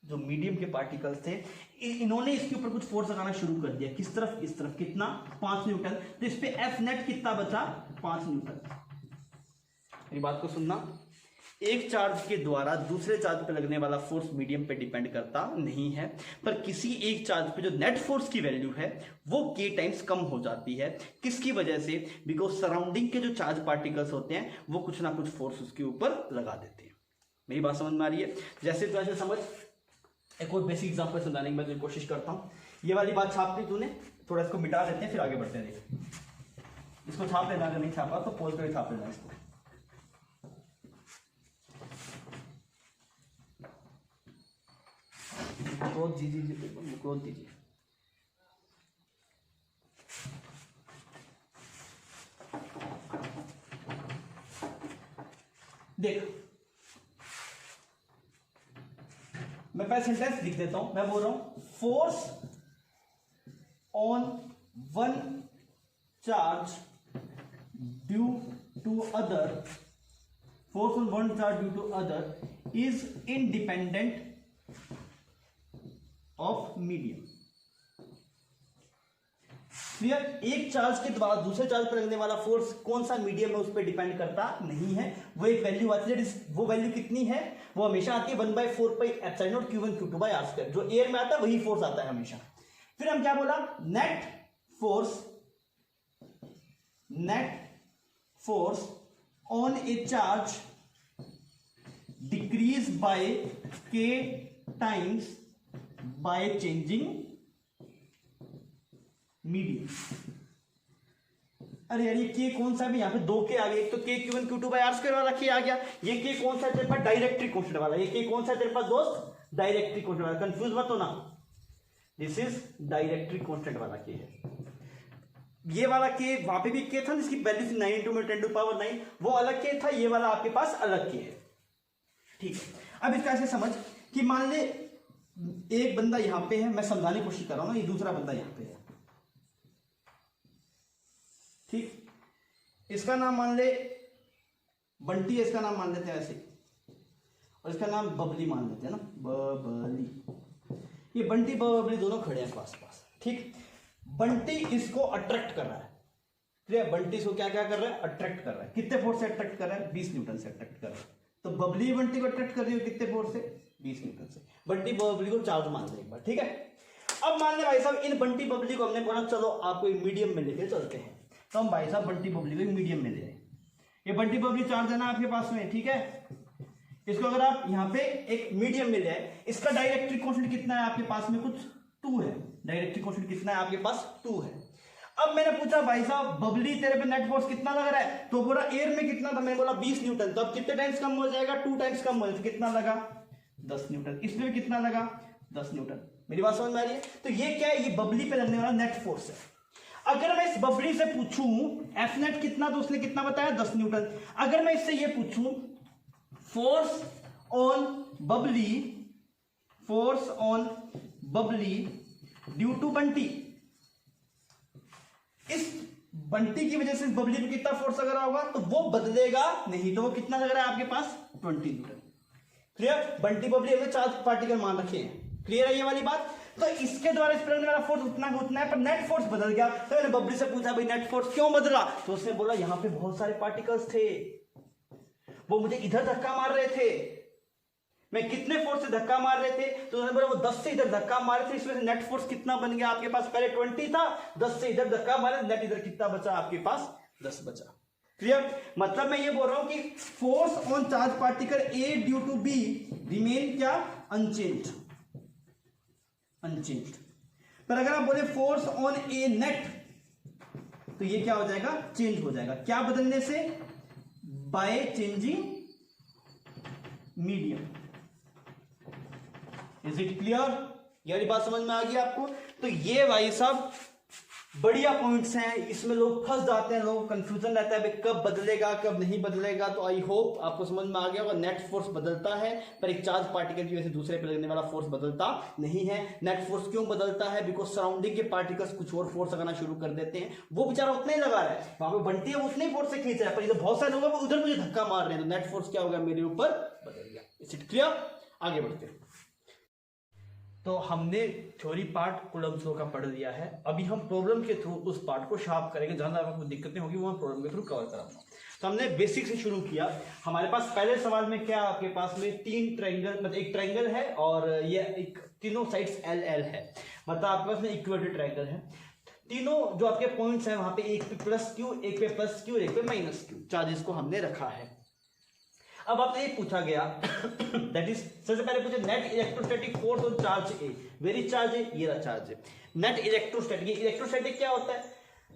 जो मीडियम के पार्टिकल्स थे, इन्होंने इसके ऊपर कुछ फोर्स लगाना शुरू कर दिया, किस तरफ, इस तरफ, कितना 5 न्यूटन। तो इस पे एफ नेट कितना बचा 5 न्यूटन। मेरी बात को सुनना, एक चार्ज के द्वारा दूसरे चार्ज पे लगने वाला फोर्स मीडियम पे डिपेंड करता नहीं है, पर किसी एक चार्ज पे जो नेट फोर्स की वैल्यू है वो k टाइम्स कम हो जाती है। किसकी वजह से, बिकॉज सराउंडिंग के जो चार्ज पार्टिकल्स होते हैं वो कुछ ना कुछ फोर्स उसके ऊपर लगा देते हैं। मेरी बात समझ में आ रही है, जैसे तो ऐसे समझ। एक और बेसिक एग्जांपल समझाने की मैं कोशिश करता हूँ। ये वाली बात छाप ली तूने, थोड़ा इसको मिटा देते हैं फिर आगे बढ़ते हैं। इसको छाप लेना, अगर नहीं छापा तो पोल कर छाप लेना इसको। क्रोध दीजिए, क्रोध दीजिए। देख मैं पहले सेंटेंस लिख देता हूं, मैं बोल रहा हूं force on one charge due to other, force on one charge due to other is independent of medium. Clear, एक चार्ज के द्वारा दूसरे चार्ज पर लगने वाला फोर्स कौन सा मीडियम है उस पर डिपेंड करता नहीं है, वो एक वैल्यू आती है, वो वैल्यू कितनी है, वो हमेशा आती है 1/4 pi epsilon naught Q1 Q2 by R square. जो एयर में आता है वही फोर्स आता है हमेशा। फिर हम क्या बोला, net force on A charge decrease bye k times by changing medium. अरे यार ये के कौन सा भी, यहाँ पे 2k आ गया, एक तो k Q1 Q2 by R square वाला k आ गया, ये k कौन सा तेरे पास डायरेक्ट्रिक कांस्टेंट वाला, ये k कौन सा तेरे पास दोस्त डायरेक्ट्रिक कांस्टेंट वाला, कंफ्यूज मत होना, दिस इज डायरेक्ट्रिक कांस्टेंट वाला k है। ये वाला k वहां पे भी k था जिसकी वैल्यू थी 9 × 10⁹ वो अलग k था, ये वाला आपके पास अलग k है, ठीक है। अब इसका ऐसे समझ कि मान ले एक बंदा यहां पे है, मैं समझाने की कोशिश कर रहा हूं ना, ये दूसरा बंदा यहां पे है, ठीक। इसका नाम मान ले बंटी है, इसका नाम मान लेते हैं ऐसे, और इसका नाम बबली मान लेते हैं ना, बबली। ये बंटी बबली दोनों खड़े हैं पास पास, ठीक। बंटी इसको अट्रैक्ट कर रहा है, ठीक, बंटी इसको क्या क्या कर रहा है, अट्रैक्ट कर रहा है। कितने फोर्स से अट्रैक्ट कर रहा है, 20 न्यूटन से अट्रैक्ट कर रहा है। तो बबली बंटी को अट्रैक्ट कर रही है कितने फोर्स से, 20 न्यूटन से। बंटी बबली को चार्ज मान ले एक बार, ठीक है। अब मान ले भाई साहब इन बंटी बबली को हमने बोला चलो आपको मीडियम में लेके चलते हैं, तो हम भाई साहब बंटी बबली को मीडियम में ले रहे हैं। ये बंटी बबली चार्ज है ना आपके पास में, ठीक है। इसको अगर आप यहाँ पे एक मीडियम में ले आए, इसका डायरेक्ट्रिक कांस्टेंट कितना है आपके पास में, कुछ 2 है, डायरेक्ट्रिक कांस्टेंट कितना है आपके पास 2 है। अब मैंने पूछा भाई साहब बबली तेरे पे नेट फोर्स कितना लग रहा है, तो बोला एयर में कितना था, मैंने बोला 20 न्यूटन। तो अब कितने टाइम्स कम हो जाएगा, 2 टाइम्स कम हो जाएगा, कितना लगा 10 न्यूटन। इसमें भी कितना लगा 10 न्यूटन। मेरी बात समझ में आ रही है। तो ये क्या है, ये बबली पे लगने वाला नेट फोर्स है। अगर मैं इस बबली से पूछूं एफ नेट कितना, तो उसने कितना बताया 10 न्यूटन। अगर मैं इससे ये पूछूं force on Babli due to Bunty, इस बंटी की वजह से इस बबली पे कितना फोर्स लग रहा होगा, तो वो बदलेगा नहीं, तो वो कितना लग रहा है आपके पास 20 न्यूटन। क्लियर, बंटी बबली हमने चार्ज पार्टिकल मान रखे हैं, क्लियर है ये वाली बात। तो इसके द्वारा इस पर लगने वाला फोर्स उतना है, पर नेट फोर्स बदल गया। तो मैंने बबली से पूछा भाई नेट फोर्स क्यों बदला, तो उसने बोला यहां पे बहुत सारे पार्टिकल्स थे, वो मुझे इधर धक्का मार रहे थे, मैं कितने फोर्स से धक्का मार रहे थे, तो उन्होंने बोला वो 10 से इधर धक्का मारे थे, इसमें से नेट फोर्स कितना बन गया आपके पास, पहले 20 था, 10 से इधर धक्का मारे, नेट इधर कितना बचा आपके पास, 10 बचा। क्लियर? मतलब मैं ये बोल रहा हूं कि force on charge particle A due to B remain क्या, अनचेंज्ड, अनचेंज्ड। पर अगर आप बोले फोर्स ऑन ए नेट, तो ये क्या हो जाएगा, चेंज हो जाएगा। क्या बदलने से, by changing medium. Is it clear? ये बात समझ में आ गई आपको? तो ये भाई साहब बढ़िया पॉइंट्स हैं, इसमें लोग फंस जाते हैं, लोगों को कंफ्यूजन रहता है कब बदलेगा कब नहीं बदलेगा। तो आई होप आपको समझ में आ गया होगा। नेट फोर्स बदलता है, पर एक चार्ज पार्टिकल की वजह से दूसरे पे लगने वाला फोर्स बदलता नहीं है। नेट फोर्स क्यों बदलता है, बिकॉज सराउंडिंग के पार्टिकल्स कुछ और फोर्स लगाना शुरू कर देते हैं, वो बेचारा उतना ही लगा रहा है, वहां पे बंटी है उतने ही फोर्स से खींच रहा है, पर इधर बहुत सारे लोग हैं उधर मुझे धक्का मार रहे हैं, तो नेट फोर्स क्या होगा, मेरे ऊपर बदल गया। Is it clear? आगे बढ़ते हैं। तो हमने थ्योरी पार्ट कूलम्ब्स लॉ का पढ़ लिया है। अभी हम प्रॉब्लम के थ्रू उस पार्ट को शार्प करेंगे, जहां तक आपको दिक्कतें होगी वो हम प्रॉब्लम के थ्रू कवर कराऊंगा। तो हमने बेसिक से शुरू किया। हमारे पास पहले सवाल में क्या, आपके पास में 3 ट्रायंगल, मतलब एक ट्रायंगल है और ये एक तीनों साइड्स एल एल है, मतलब आपके पास में इक्वेटर ट्रायंगल है। तीनों जो आपके पॉइंट्स हैं वहां पे एक पे प्लस क्यू, एक पे प्लस क्यू, एक पे माइनस क्यू चार्जेस को हमने रखा है। अब आपसे ये पूछा गया दैट इज, सबसे पहले पूछे net electrostatic force on charge A, very charge है, ये रहा चार्ज है। नेट इलेक्ट्रोस्टैटिक, ये इलेक्ट्रोस्टैटिक क्या होता है,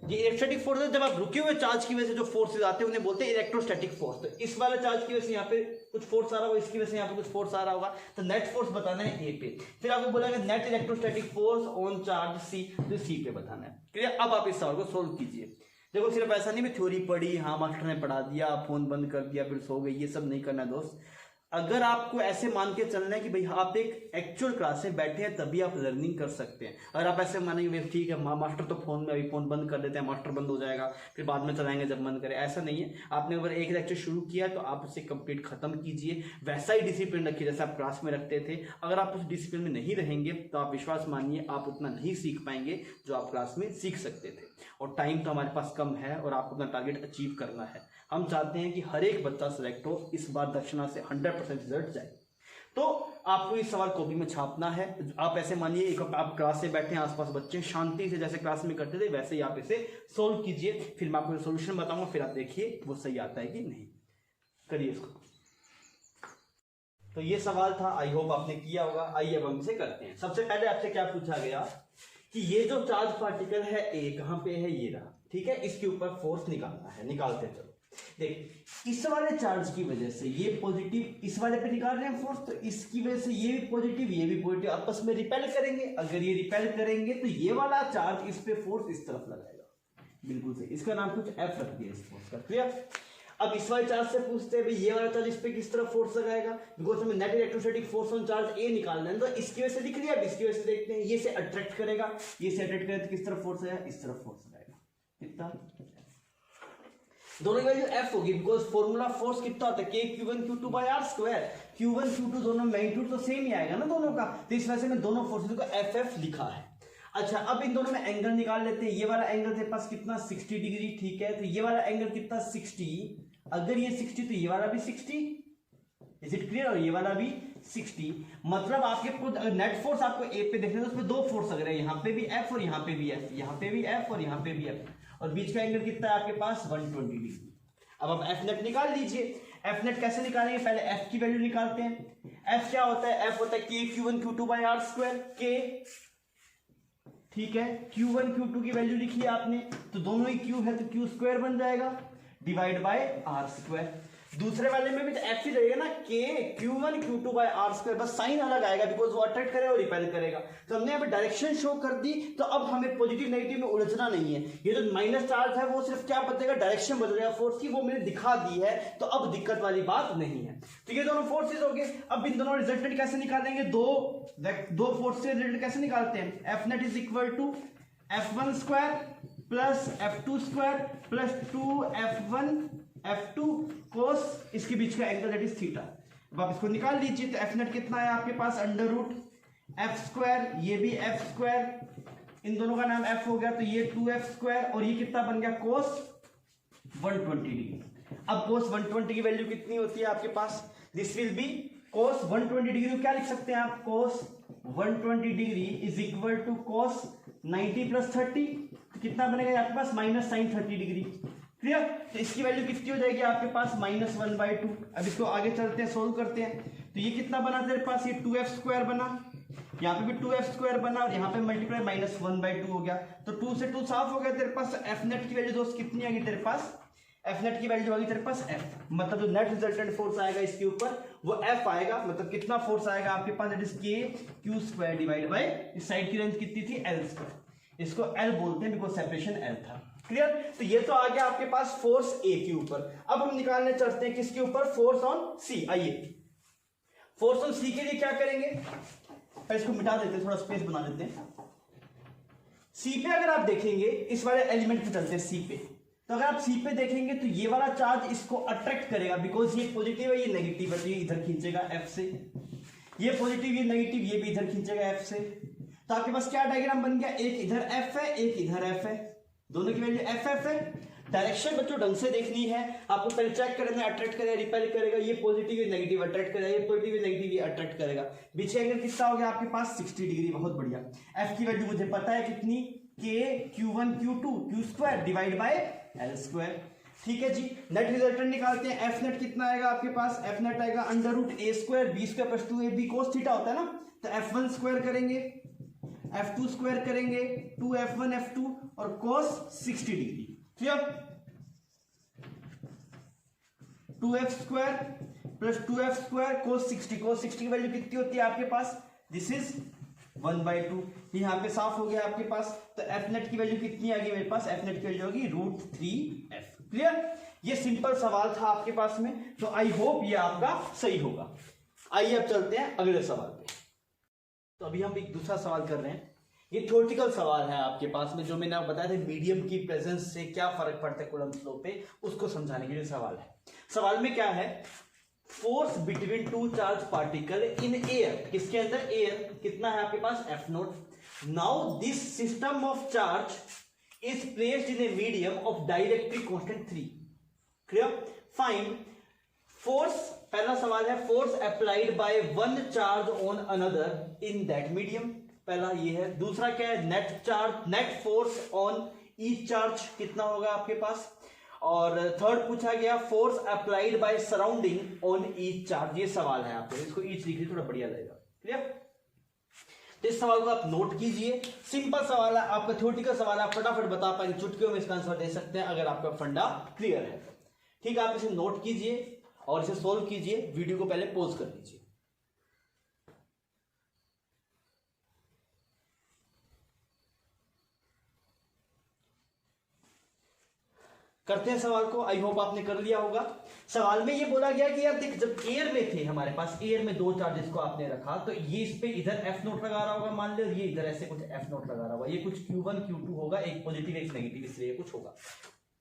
ये इलेक्ट्रोस्टैटिक फोर्स है जब आप रुके हुए चार्ज की वजह से जो फोर्सेज आते हैं उन्हें बोलते हैं इलेक्ट्रोस्टैटिक फोर्स। तो इस वाले चार्ज की वजह से यहाँ पे कुछ फोर्स आ रहा होगा, इसकी वजह से यहाँ पे कुछ फोर्स आ रहा होगा, तो नेट फोर्स बताना है ए पे। फिर आपको बोला गया net electrostatic force on charge C, तो सी पे बताना है। क्लियर? अब आप इस सवाल को सोल्व कीजिए। देखो सिर्फ ऐसा नहीं मैं थ्योरी पढ़ी, हाँ मास्टर ने पढ़ा दिया, फोन बंद कर दिया फिर सो गई, ये सब नहीं करना दोस्त। अगर आपको ऐसे मान के चलना है कि भाई आप एक एक्चुअल क्लास में बैठे हैं तभी आप लर्निंग कर सकते हैं। अगर आप ऐसे मानेंगे ठीक है मास्टर तो फोन में, अभी फोन बंद कर देते हैं, मास्टर बंद हो जाएगा फिर बाद में चलाएंगे जब मन करे, ऐसा नहीं है। आपने अगर एक लेक्चर शुरू किया तो आप उसे कंप्लीट खत्म कीजिए, वैसा ही डिसिप्लिन रखिए जैसे आप क्लास में रखते थे। अगर आप उस डिसिप्लिन में नहीं रहेंगे तो आप विश्वास मानिए आप उतना नहीं सीख पाएंगे जो आप क्लास में सीख सकते थे। और टाइम तो हमारे पास कम है और आपको अपना टारगेट अचीव करना है। हम चाहते हैं कि हर एक बच्चा सिलेक्ट हो, इस बार दक्षिणा से 100% रिजल्ट जाए। तो आपको इस सवाल कॉपी में छापना है। आप ऐसे मानिए एक आप क्लास से बैठे हैं, आसपास बच्चे शांति से जैसे क्लास में करते थे वैसे ही आप इसे सोल्व कीजिए, फिर मैं आपको सोल्यूशन बताऊंगा, फिर आप देखिए वो सही आता है कि नहीं। करिए इसको। तो ये सवाल था, आई होप आपने किया होगा। आइए अब हम इसे करते हैं। सबसे पहले आपसे क्या पूछा गया कि ये जो चार्ज पार्टिकल है ए, कहां पे है, ये रहा, ठीक है, इसके ऊपर फोर्स निकालना है। निकालते चलो। देख इस वाले चार्ज की वजह से ये पॉजिटिव, इस वाले पे निकाल रहे हैं फोर्स, तो इसकी वजह से ये भी पॉजिटिव ये भी पॉजिटिव आपस में रिपेल करेंगे। अगर ये रिपेल करेंगे तो ये वाला चार्ज इस पे फोर्स इस तरफ लगाएगा। बिल्कुल सही, इसका नाम कुछ एफ रख दिया इस फोर्स का। क्लियर? अब इस वाले चार्ज से पूछते हैं भाई ये वाला चार्ज इस पे किस तरफ फोर्स लगाएगा, बिकॉज हमें net electrostatic force on charge A निकालना है, तो इसकी वजह से दिख लिया। अब इसकी वजह से देखते हैं, ये से अट्रैक्ट करेगा, ये से अट्रैक्ट करेगा तो किस तरफ फोर्स आएगा, इस तरफ फोर्स आएगा। कितना? दोनों की वैल्यू एफ होगी, बिकॉज फॉर्मूला फोर्स कितना होता है, Q1 Q2 by R square. Q1 Q2 दोनों मैग्नीट्यूड तो सेम ही आएगा ना दोनों का, तो इस वजह से मैं दोनों फोर्सेस को FF लिखा है। अच्छा अब इन दोनों में एंगल निकाल लेते हैं। ये वाला एंगल तेरे पास कितना 60 डिग्री, ठीक है, तो ये वाला एंगल कितना 60, अगर ये 60 तो ये वाला भी 60, इज इट क्लियर, और ये वाला भी 60। मतलब आपके अगर नेट फोर्स आपको ए पे देखना है तो उसमें दो फोर्स लग रहे हैं, यहाँ पे भी एफ और यहाँ पे भी एफ, यहाँ पे भी एफ और यहाँ पे भी एफ, और बीच का एंगल कितना है आपके पास 120 डिग्री। अब आप एफ नेट निकाल लीजिए। एफ नेट कैसे निकालेंगे, पहले एफ की वैल्यू निकालते हैं। एफ क्या होता है, एफ होता है के Q1 Q2 by R square, के, ठीक है, Q1 Q2 की वैल्यू लिखी है आपने, तो दोनों ही Q है तो Q स्क्वायर बन जाएगा डिवाइड बाय आर स्क्वायर। दूसरे वाले में भी तो एफ ही रहेगा ना, K Q1 Q2 by R square, बस साइन अलग आएगा बिकॉज वो अट्रैक्ट करेगा और रिपेल करेगा। तो हमने यहाँ पे डायरेक्शन शो कर दी, तो अब हमें पॉजिटिव नेगेटिव में उलझना नहीं है। ये जो माइनस चार्ज है वो सिर्फ क्या बदलेगा, डायरेक्शन बदलेगा फोर्स की, वो मैंने दिखा दी है, तो अब दिक्कत वाली बात नहीं है। तो ये दोनों फोर्सेज हो गए। अब इन दोनों रिजल्टेंट कैसे निकालेंगे, दो फोर्स से रिजल्टेंट कैसे निकालते हैं, F net is equal to F1 square plus F2 square plus 2F1 F2 cos इसके बीच का एंगल दैट इज थीटा। अब आप इसको निकाल लीजिए, तो एफ नेट कितना है आपके पास अंडर रूट एफ स्क्वायर, ये भी एफ स्क्वायर, इन दोनों का नाम एफ हो गया, तो ये 2F स्क्वायर, और ये कितना बन गया कोस 120 डिग्री। अब कोस 120 की वैल्यू कितनी होती है आपके पास, this will be cos 120 degree को क्या लिख सकते हैं आप, cos 120 degree is equal to cos 90 plus 30, तो कितना बनेगा आपके पास माइनस साइन 30 डिग्री। क्लियर? तो इसकी वैल्यू कितनी हो जाएगी आपके पास -1/2। अब इसको आगे चलते हैं, सोल्व करते हैं। तो ये कितना बना तेरे पास, ये 2f² बना, यहाँ पे भी 2f² बना, और यहाँ पे मल्टीप्लाई -1/2 हो गया। तो 2 से 2 साफ हो गया तेरे पास। एफ नेट की वैल्यू दोस्त कितनी आ गई तेरे पास, एफ नेट की वैल्यू आ गई तेरे पास f, मतलब जो नेट रिजल्टेंट फोर्स आएगा इसके ऊपर वो f आएगा। मतलब कितना फोर्स आएगा आपके पास, that is kq² divide by इस साइड की रेंज कितनी थी l², इसको l बोलते हैं बिकॉज सेपरेशन l था। क्लियर? तो ये तो आ गया आपके पास फोर्स A के ऊपर। अब हम निकालने चलते हैं किसके ऊपर, फोर्स ऑन C। आइए फोर्स ऑन C के लिए क्या करेंगे, इसको मिटा देते हैं, थोड़ा स्पेस बना देते हैं। C पे अगर आप देखेंगे, इस वाले एलिमेंट पे चलते हैं C पे, तो अगर आप C पे देखेंगे तो ये वाला चार्ज इसको अट्रैक्ट करेगा, बिकॉज ये पॉजिटिव है, ये नेगेटिव है, तो ये इधर खींचेगा F से, ये पॉजिटिव ये नेगेटिव, ये भी इधर खींचेगा F से। तो आपके पास क्या डायग्राम बन गया, एक इधर F है, एक इधर F है, दोनों की वैल्यू FF है। डायरेक्शन बच्चों ढंग से देखनी है आपको, पहले चेक करना है, अट्रैक्ट करेगा, रिपेल करेगा, ये पॉजिटिव ये नेगेटिव अट्रैक्ट करेगा, ये पॉजिटिव ये नेगेटिव ये अट्रैक्ट करेगा। बीच का एंगल कितना हो गया आपके पास 60 डिग्री, बहुत बढ़िया। F की वैल्यू मुझे पता है कितनी, kq1 q2 q² divide by l²। ठीक है जी, नेट रिजल्टेंट निकालते हैं। एफ नेट कितना आएगा आपके पास, एफ नेट आएगा √a² b² + 2ab cos theta होता है ना, तो f1² करेंगे, f2² करेंगे, 2f1 f2 और cos 60 degree. Clear? 2f² + 2f² cos 60, cos 60 की वैल्यू कितनी होती है आपके पास, दिस इज 1/2। यहाँ पे साफ हो गया आपके पास। तो एफ नेट की वैल्यू कितनी आ गई मेरे पास, एफ नेट की वैल्यू होगी √3f। क्लियर? ये सिंपल सवाल था आपके पास में, तो आई होप ये आपका सही होगा। आइए अब चलते हैं अगले सवाल पे। तो अभी हम एक दूसरा सवाल कर रहे हैं, ये थ्योरेटिकल सवाल है आपके पास में, जो मैंने आपको बताया था मीडियम की प्रेजेंस से क्या फर्क पड़ता है कूलम्ब फ्लो पे, उसको समझाने के लिए सवाल है। सवाल में क्या है, force between two charge particle in air, किसके अंदर, एयर, कितना है आपके पास f0। Now this system of charge is placed in a medium of dielectric constant 3। Clear? Find force, पहला सवाल है force applied by one charge on another in that medium, पहला ये है। दूसरा क्या है, net charge, net force on each charge कितना होगा आपके पास। और थर्ड पूछा गया force applied by surrounding on each charge. ये सवाल है आपको, इसको ईच लिख लीजिए, थोड़ा बढ़िया लगेगा। क्लियर? तो इस सवाल को आप नोट कीजिए, सिंपल सवाल है आपका, थ्योरेटिकल सवाल है, आप फटाफट बता पाएंगे, चुटकियों में इसका आंसर दे सकते हैं अगर आपका फंडा क्लियर है। ठीक है, आप इसे नोट कीजिए और इसे सोल्व कीजिए। वीडियो को पहले पॉज कर लीजिए। करते हैं सवाल को, आई होप आपने कर लिया होगा। सवाल में ये बोला गया कि यार देख, जब एयर में थे हमारे पास, एयर में दो चार्जेस को आपने रखा, तो ये इस पे इधर f0 लगा रहा होगा मान लो, ये इधर ऐसे कुछ f0 लगा रहा होगा, ये कुछ q1 q2 होगा, एक पॉजिटिव एक नेगेटिव, इसलिए कुछ होगा।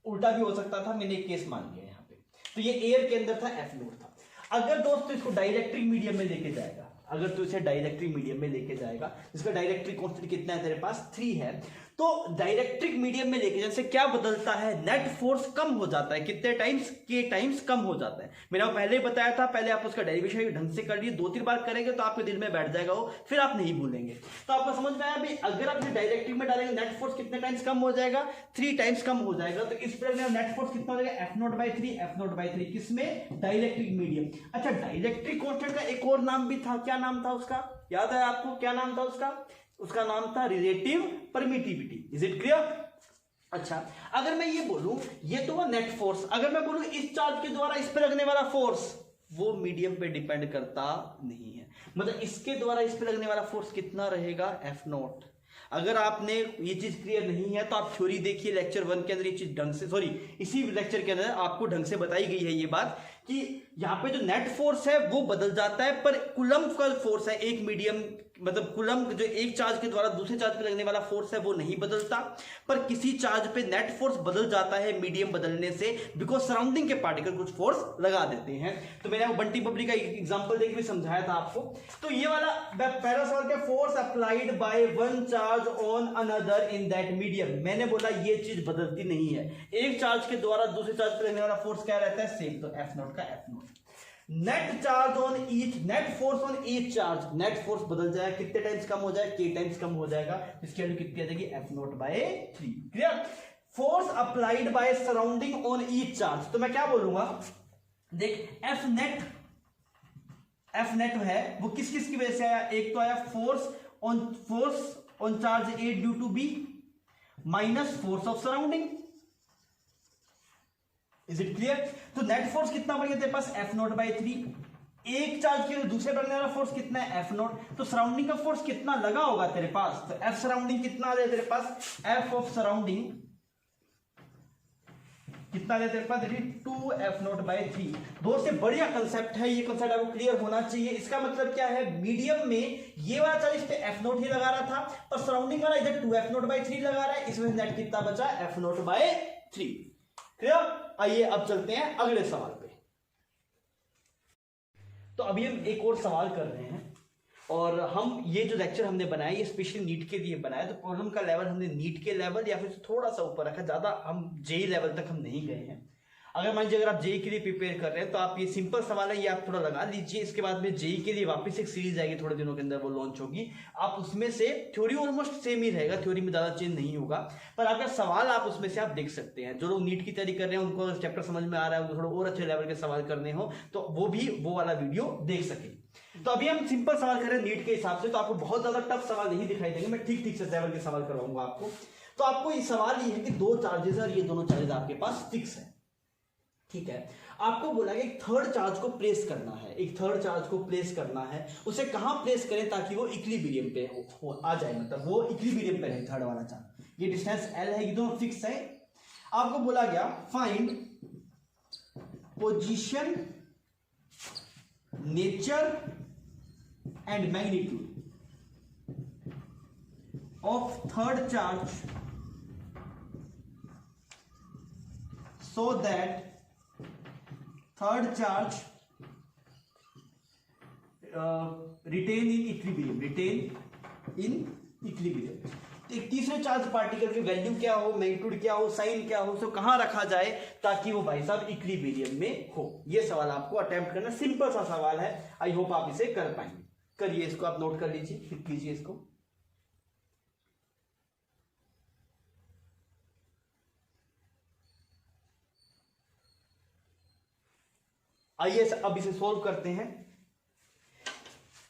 उल्टा भी हो सकता था, मैंने एक केस मान लिया यहाँ पे। तो ये एयर के अंदर था, f0 था। अगर दोस्तों इसको डाइलेक्ट्रिक मीडियम में लेके जाएगा, अगर तो इसे डाइलेक्ट्रिक मीडियम में लेके जाएगा, जिसका डाइलेक्ट्रिक कांस्टेंट कितना है तेरे पास, 3 है, तो डाइलेक्ट्रिक मीडियम में लेके जाने से क्या बदलता है, नेट फोर्स कम हो जाता है। कितने टाइम्स, k टाइम्स कम हो जाता है। मैंने पहले ही बताया था, पहले आप उसका डेरिवेशन ढंग से कर लिए, 2-3 बार करेंगे तो आपके दिल में बैठ जाएगा वो, फिर आप नहीं भूलेंगे। तो आपको समझ में आया भाई, अगर आप डाइलेक्ट्रिक में डालेंगे नेट फोर्स कितने टाइम्स कम हो जाएगा, 3 टाइम्स कम हो जाएगा। तो इस प्रकार नेट फोर्स कितना हो जाएगा, f0/3 किसमें, डाइलेक्ट्रिक मीडियम। अच्छा, डाइलेक्ट्रिक कांस्टेंट का एक और नाम भी था, क्या नाम था उसका, याद है आपको, क्या नाम था उसका, उसका नाम था relative permittivity. Is it clear? अच्छा, अगर मैं ये बोलूं, ये तो नेट फोर्स, अगर मैं बोलूं इस चार्ज के द्वारा इस पे लगने वाला फोर्स, वो मीडियम पे डिपेंड करता नहीं है। मतलब इसके द्वारा इस पे लगने वाला फोर्स कितना रहेगा, f0। अगर आपने ये चीज क्लियर नहीं है तो आप थ्योरी देखिए, लेक्चर 1 के अंदर ये चीज ढंग से, सॉरी इसी लेक्चर के अंदर आपको ढंग से बताई गई है ये बात, कि यहाँ पे जो नेट फोर्स है वो बदल जाता है, पर कूलम्ब का फोर्स है एक मीडियम, मतलब कूलम्ब जो एक चार्ज के द्वारा दूसरे चार्ज पे लगने वाला फोर्स है वो नहीं बदलता, पर किसी चार्ज पे नेट फोर्स बदल जाता है मीडियम बदलने से, बिकॉज सराउंडिंग के पार्टिकल कुछ फोर्स लगा देते हैं। तो मैंने आपको बंटी बबली का एग्जांपल देके भी समझाया था आपको। तो ये वाला पहला सवाल क्या, force applied by one charge on another in that medium. मैंने बोला ये चीज बदलती नहीं है, एक चार्ज के द्वारा दूसरे चार्ज पे लगने वाला फोर्स क्या रहता है, सेम, तो f0 का f0। Net charge on each, net force on each charge, net force बदल जाएगा, कितने टाइम्स कम हो जाएगा, k टाइम्स कम हो जाएगा, इसकी वैल्यू कितनी आ जाएगी, F0/3। Clear. Force applied by surrounding on each charge, तो मैं क्या बोलूंगा, देख एफ नेट है वो किस किस की वजह से आया, एक तो आया force on charge A due to B minus force of surrounding. Is it clear. तो नेट फोर्स कितना बढ़ गया तेरे पास, F0/3। एक चार्ज के दूसरे बढ़ने वाला फोर्स कितना है, F0। तो सराउंडिंग का फोर्स कितना लगा होगा तेरे पास, तो F सराउंडिंग कितना आ जाए तेरे पास, F ऑफ सराउंडिंग कितना आ जाए तेरे पास, 2F0/3। दोस्त से बढ़िया कंसेप्ट है, ये कंसेप्ट आपको क्लियर होना चाहिए। इसका मतलब क्या है, मीडियम में ये वाला चार्ज इस पे F0 ही लगा रहा था, पर सराउंडिंग वाला इधर 2F0/3 लगा रहा है, इसमें नेट कितना बचा, F0/3। क्लियर। आइए अब चलते हैं अगले सवाल पे। तो अभी हम एक और सवाल कर रहे हैं, और हम ये जो लेक्चर हमने बनाया ये स्पेशली नीट के लिए बनाया। तो प्रॉब्लम का लेवल हमने नीट के लेवल या फिर थोड़ा सा ऊपर रखा, ज्यादा हम जेई लेवल तक हम नहीं गए हैं। अगर मान लीजिए अगर आप जेई के लिए प्रिपेयर कर रहे हैं तो आप ये सिंपल सवाल है, ये आप थोड़ा लगा लीजिए। इसके बाद में जेई के लिए वापस एक सीरीज आएगी, थोड़े दिनों के अंदर वो लॉन्च होगी। आप उसमें से थ्योरी ऑलमोस्ट सेम ही रहेगा, थ्योरी में ज्यादा चेंज नहीं होगा, पर अगर सवाल आप उसमें से आप देख सकते हैं। जो लोग नीट की तैयारी कर रहे हैं उनको चैप्टर समझ में आ रहा है, थोड़ा और अच्छे लेवल के सवाल करने हो तो वो भी वो वाला वीडियो देख सके। तो अभी हम सिंपल सवाल करें नीट के हिसाब से, तो आपको बहुत ज्यादा टफ सवाल नहीं दिखाई देंगे, मैं ठीक ठीक से लेवल के सवाल करवाऊंगा आपको। तो आपको ये सवाल ये है कि दो चार्जेस और ये दोनों चार्जेस आपके पास फिक्स है, ठीक है। आपको बोला कि एक थर्ड चार्ज को प्लेस करना है, एक थर्ड चार्ज को प्लेस करना है। उसे कहां प्लेस करें ताकि वो इक्विलिब्रियम पे आ जाए, मतलब वो इक्विलिब्रियम पे रहे थर्ड वाला चार्ज। ये डिस्टेंस L है, ये दोनों फिक्स है। आपको बोला गया find position, nature and magnitude of third charge so that third charge retain in equilibrium, तो एक तीसरे चार्ज पार्टिकल की वैल्यू क्या हो, मैग्नीट्यूड क्या हो, साइन क्या हो, उसको कहां रखा जाए ताकि वो भाई साहब इक्विलिब्रियम में हो। ये सवाल आपको अटेम्प्ट करना, सिंपल सा सवाल है। आई होप आप इसे कर पाएंगे। करिए इसको, आप नोट कर लीजिए, लिख लीजिए इसको। आइए अब इसे सॉल्व करते हैं।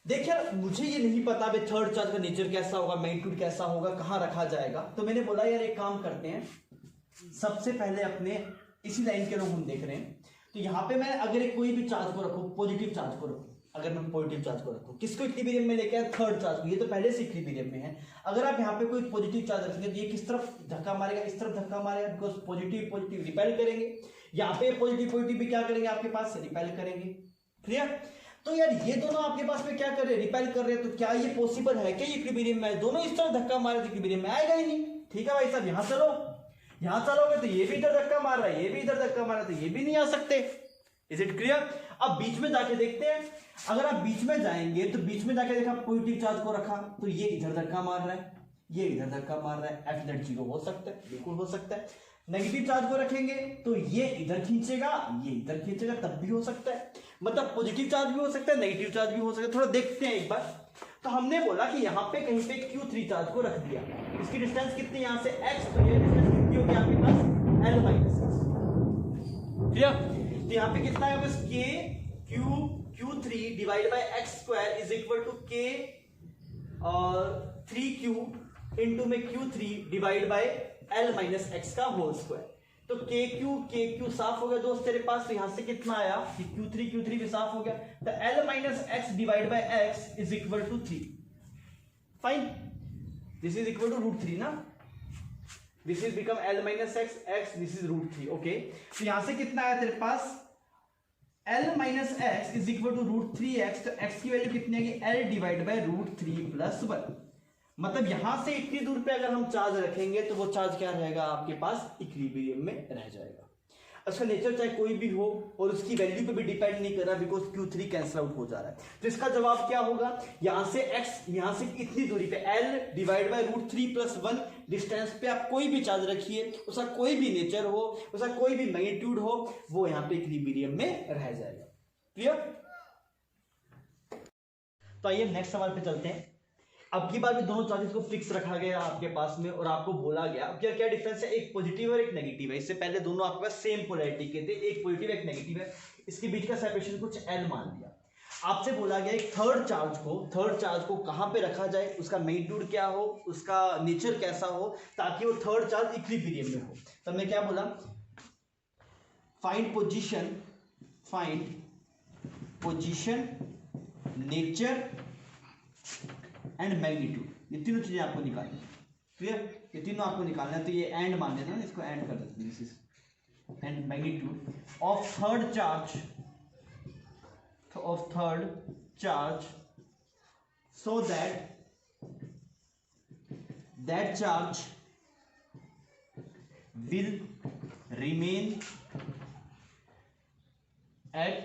देखिए मुझे ये नहीं पता भाई थर्ड चार्ज का नेचर कैसा होगा, मैग्नीट्यूड कैसा होगा, कहां रखा जाएगा। तो मैंने बोला यार एक काम करते हैं, सबसे पहले अपने इसी लाइन के लोग हम देख रहे हैं। तो यहां पे मैं अगर कोई भी चार्ज को रखूं, पॉजिटिव चार्ज को रखूं, अगर मैं पॉजिटिव चार्ज को रखूं, किसको इक्विलिब्रियम में लेके आए, थर्ड चार्ज को। ये तो पहले से इक्विलिब्रियम में है। अगर आप यहाँ पे कोई पॉजिटिव चार्ज रखेंगे तो ये किस तरफ धक्का मारेगा, इस तरफ धक्का मारेगा, बिकॉज पॉजिटिव पॉजिटिव रिपेल करेंगे। यहाँ पे पॉजिटिव पॉजिटिव भी क्या करेंगे, आपके पास से रिपेल करेंगे। क्लियर। तो यार ये दोनों आपके पास में क्या कर रहे हैं, रिपेल कर रहे हैं। तो क्या ये पॉसिबल है क्या इक्विलिब्रियम में दोनों इस तरफ धक्का मारे तो इक्विलिब्रियम में आएगा ही नहीं। ठीक है भाई साहब, यहाँ चलो, यहाँ चलोगे तो ये भी इधर धक्का मार रहा है, ये भी इधर धक्का मार रहा है, तो ये भी नहीं आ सकते। Is it clear. अब बीच में जाके देखते हैं। अगर आप बीच में जाएंगे तो बीच में जाके देखा पॉजिटिव चार्ज को रखा तो ये इधर धक्का मार रहा है, ये इधर धक्का मार रहा है। एफ नेट 0 हो सकता है, बिल्कुल हो सकता है। नेगेटिव चार्ज को रखेंगे तो ये इधर खींचेगा, ये इधर खींचेगा, तब भी हो सकता है। मतलब पॉजिटिव चार्ज भी हो सकता है, नेगेटिव चार्ज भी हो सकता है। थोड़ा देखते हैं एक बार। तो हमने बोला कि यहाँ पे कहीं पे Q3 चार्ज को रख दिया। इसकी डिस्टेंस कितनी, यहाँ से x, तो ये डिस्टेंस कितनी होगी आपके पास, L माइनस x। क्लियर। तो यहाँ पे कितना है बस Q3 divide by x square is equal to K और 3Q इंटू में Q3 divide by L minus x का होल स्क्वायर। तो KQ साफ हो गया दोस्त तेरे पास। तो यहां से कितना आया कि Q3 भी साफ हो गया। तो L minus x divide by x is equal to 3। Fine, this is equal to √3 ना। This is become L minus x, this is √3। Okay, तो यहां से कितना आया तेरे पास, L minus x is equal to √3x। तो x की वैल्यू कितनी आएगी, L डिवाइड बाय √3 प्लस 1। मतलब यहां से इतनी दूर पे अगर हम चार्ज रखेंगे तो वो चार्ज क्या रहेगा आपके पास, इक्विलिब्रियम में रह जाएगा। उसका नेचर चाहे कोई भी हो और उसकी वैल्यू पे भी डिपेंड नहीं कर रहा, बिकॉज Q3 कैंसिल आउट हो जा रहा है। तो इसका जवाब क्या होगा, यहां से x, यहां से इतनी दूरी पे L divide by √3 plus 1 distance पे आप कोई भी चार्ज रखिए, उसका कोई भी नेचर हो, उसका कोई भी मैग्नीट्यूड हो, वो यहाँ पे इक्विलिब्रियम में रह जाएगा। क्लियर? तो आइए नेक्स्ट सवाल पे चलते हैं। अब की बार भी दोनों चार्जेस को फिक्स रखा गया आपके पास में और आपको बोला गया क्या क्या डिफरेंस है, एक पॉजिटिव और एक नेगेटिव है। इससे पहले दोनों आपके पास सेम पोलैरिटी के थे, एक पॉजिटिव एक नेगेटिव है, इसके बीच का सेपरेशन कुछ L मान लिया। आपसे बोला गया एक थर्ड चार्ज को कहां पे रखा जाए, उसका मैग्नीट्यूड क्या हो, उसका नेचर कैसा हो, ताकि वो थर्ड चार्ज इक्विलिब्रियम में हो। तो हमने क्या बोला, find position nature and magnitude, ये तीनों चीजें आपको निकालनी है। क्लियर? ये तीनों आपको निकालना है। तो ये एंड मान लेना, इसको एंड कर देते हैं, this is and magnitude of third charge so that charge will remain at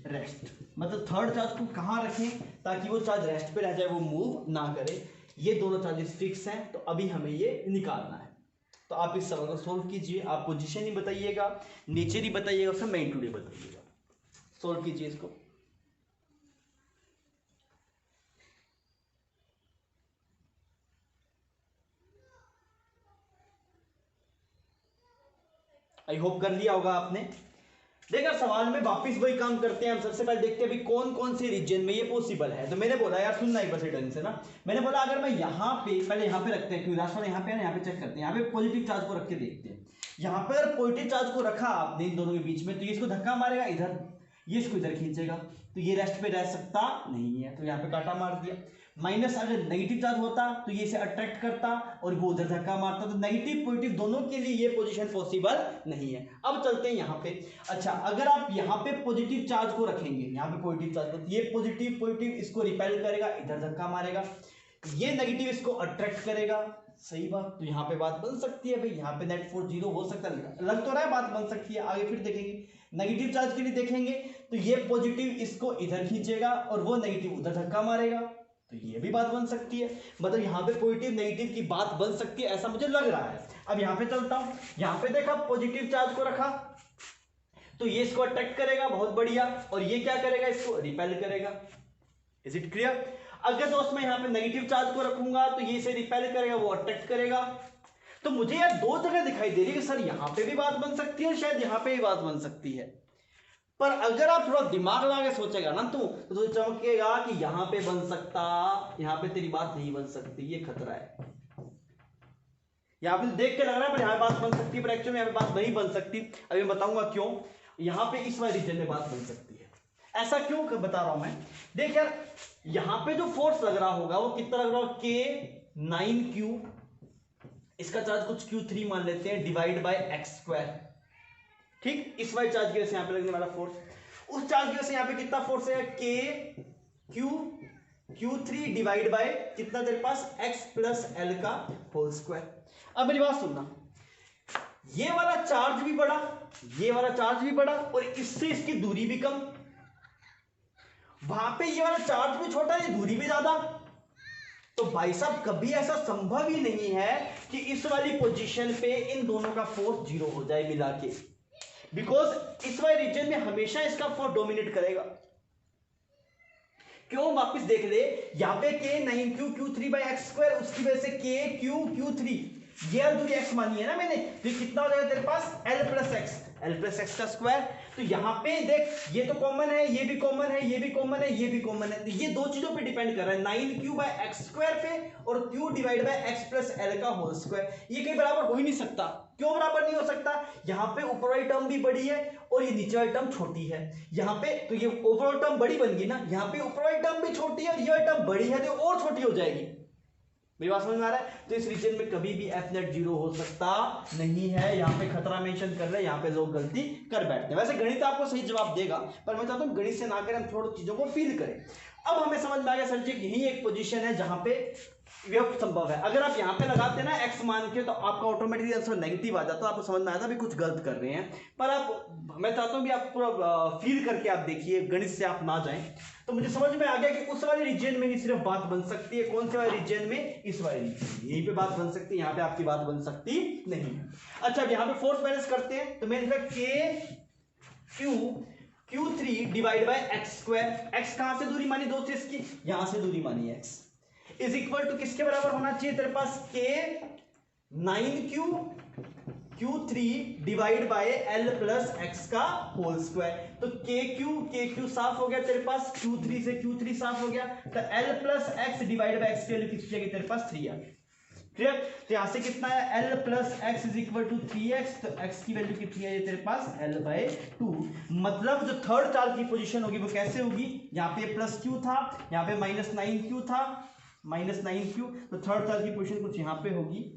rest। मतलब थर्ड चार्ज को कहां रखें ताकि वो चार्ज रेस्ट पे रह जाए, वो मूव ना करे। ये दोनों चार्जेस फिक्स हैं, तो अभी हमें ये निकालना है। तो आप इस सवाल को सोल्व कीजिए। आप पोजीशन ही बताइएगा, नेचर ही बताइएगा, उसका मैग्नीट्यूड ही बताइएगा। सोल्व कीजिए इसको। आई होप कर लिया होगा आपने। देखा सवाल में वापिस वही काम करते हैं हम। सबसे पहले देखते हैं अभी कौन कौन से रीजन में ये पॉसिबल है। तो मैंने बोला यार सुनना एक बार ढंग से ना, मैंने बोला अगर मैं यहाँ पे पहले यहाँ पे रखते हैं, क्योंकि लास्ट वाला यहाँ पे है ना, यहाँ पे चेक करते हैं, यहाँ पे पॉजिटिव चार्ज को रख के देखते हैं। यहाँ पे अगर पॉजिटिव चार्ज को रखा आपने इन दोनों के बीच में, तो ये इसको धक्का मारेगा इधर, ये इसको इधर खींचेगा, तो ये रेस्ट पे रह सकता नहीं है, तो यहाँ पे काटा मार दिया। माइनस अगर नेगेटिव चार्ज होता तो ये इसे अट्रैक्ट करता और वो उधर धक्का मारता, तो नेगेटिव पॉजिटिव दोनों के लिए ये पोजीशन पॉसिबल नहीं है। अब चलते हैं यहाँ पे। अच्छा, अगर आप यहाँ पे पॉजिटिव चार्ज को रखेंगे, यहाँ पे पॉजिटिव चार्ज को, ये पॉजिटिव इसको रिपेल करेगा, इधर धक्का मारेगा, ये नेगेटिव इसको अट्रैक्ट करेगा। सही बात। तो यहाँ पे बात बन सकती है भाई, यहाँ पे नेट फोर्स 0 हो सकता है, लग तो रहा है बात बन सकती है। आगे फिर देखेंगे, नेगेटिव चार्ज के लिए देखेंगे तो ये पॉजिटिव इसको इधर खींचेगा और वो नेगेटिव उधर धक्का मारेगा, तो ये भी बात बन सकती है। मतलब यहाँ पे पॉजिटिव नेगेटिव की बात बन सकती है, ऐसा मुझे लग रहा है। अब यहाँ पे चलता हूं, यहाँ पे देखा पॉजिटिव चार्ज को रखा तो ये इसको अट्रैक्ट करेगा, बहुत बढ़िया, और ये क्या करेगा, इसको रिपेल करेगा। Is it clear? अगर दोस्त मैं यहाँ पे नेगेटिव चार्ज को रखूंगा तो ये इसे रिपेल करेगा, वो अट्रैक्ट करेगा। तो मुझे यार दो जगह दिखाई दे रही है कि सर यहाँ पे भी बात बन सकती है, शायद यहाँ पे भी बात बन सकती है। पर अगर आप थोड़ा दिमाग लगा के सोचेगा ना तो चमकेगा कि यहां पे बन सकता, यहां पे तेरी बात नहीं बन सकती, ये खतरा है। यहां पे देख के लग रहा है पर यहां बात बन सकती है, पर एक्चुअली यहां पे बात नहीं बन सकती। अभी मैं बताऊंगा क्यों। यहां पे इस वाले रीजन में बात बन सकती है। ऐसा क्यों बता रहा हूं मैं, देख यार यहां पे जो फोर्स लग रहा होगा वो कितना लग रहा होगा, K9Q, इसका चार्ज कुछ Q3 मान लेते हैं, डिवाइड बाय x²। ठीक, इस वाले चार्ज की वजह से यहां पे लगने वाला फोर्स, उस चार्ज की वजह से यहां पे कितना फोर्स है, Q3 डिवाइड बाय कितना तेरे पास, x प्लस L का होल स्क्वायर। अब मेरी बात सुनना, ये वाला चार्ज भी बड़ा, ये वाला चार्ज भी बड़ा, और इससे इसकी दूरी भी कम। वहां पे ये वाला चार्ज भी छोटा, ये दूरी भी ज्यादा। तो भाई साहब कभी ऐसा संभव ही नहीं है कि इस वाली पोजीशन पे इन दोनों का फोर्स 0 हो जाए मिला के, बिकॉज इस वाले रीजन में हमेशा इसका फोर्स डोमिनेट करेगा। क्यों, वापस देख ले, यहां पे K9Q Q3 बाय x², उसकी वजह से KQ Q3, ये दूरी x मानी है ना मैंने, तो कितना हो जाएगा तेरे पास, L प्लस x का स्क्वायर। तो यहां पे देख, ये तो कॉमन है, ये भी कॉमन है, ये भी कॉमन है, ये भी कॉमन है, तो ये दो चीजों पे डिपेंड कर रहा है, 9Q बाय x² पे और Q divide by x plus L का होल स्क्वायर। ये कहीं बराबर हो ही नहीं सकता। क्यों बराबर नहीं हो सकता, यहां पे ऊपर वाली टर्म भी बड़ी है और ये नीचे वाली टर्म छोटी है। यहां पे तो ये ओवरऑल टर्म बड़ी बन गई ना, यहां पे ऊपर वाली टर्म भी छोटी है और ये वाली टर्म बड़ी है, तो और छोटी हो जाएगी। मेरी बात समझ में आ रहा है? तो इस रीजन में कभी भी F नेट 0 हो सकता नहीं है। यहाँ पे खतरा मेंशन कर रहे हैं, यहाँ पे लोग गलती कर बैठते हैं। वैसे गणित आपको सही जवाब देगा, पर मैं चाहता हूँ गणित से ना करें, हम थोड़ी चीजों को फील करें। अब हमें समझ में आ गया सर जी, यही एक पोजीशन है जहां पे यह संभव है। अगर आप यहाँ पे लगाते ना x मान के, तो आपका ऑटोमेटिकली आंसर नेगेटिव आ जाता, तो आपको समझ में आता भी कुछ गलत कर रहे हैं। पर आप, मैं चाहता हूँ कि आप पूरा फील करके आप देखिए, गणित से आप ना जाएं। तो मुझे समझ में आ गया कि उस वाले रीजन में ही सिर्फ बात बन सकती है। कौन से वाले रीजन में, इस वाले रीजन, यहीं पे बात बन सकती है, यहाँ पे आपकी बात बन सकती नहीं है। अच्छा, अब यहाँ पे फोर्स बैलेंस करते हैं, तो मैंने लिखा KQ Q3 divide by x square. X कहां से दूरी मानी दोस्त इसकी, यहां से दूरी मानी x, इज इक्वल टू किसके बराबर होना चाहिए तेरे पास, k 9q Q3 divide by l plus x का होल स्क्वायर। तो KQ साफ हो गया तेरे पास, Q3 से Q3 साफ हो गया, तो l plus x divide by x के लिए कितनी जगह तेरे पास 3 आ गया। क्लियर। तो यहां से कितना है, l plus x is equal to 3x, तो x की वैल्यू कितनी है तेरे पास l/2। मतलब जो थर्ड चार्ज की पोजीशन होगी वो कैसे होगी, यहाँ पे प्लस q था, यहाँ पे -9q था, -9q, तो थर्ड चार्ज की पोजीशन कुछ यहाँ पे होगी,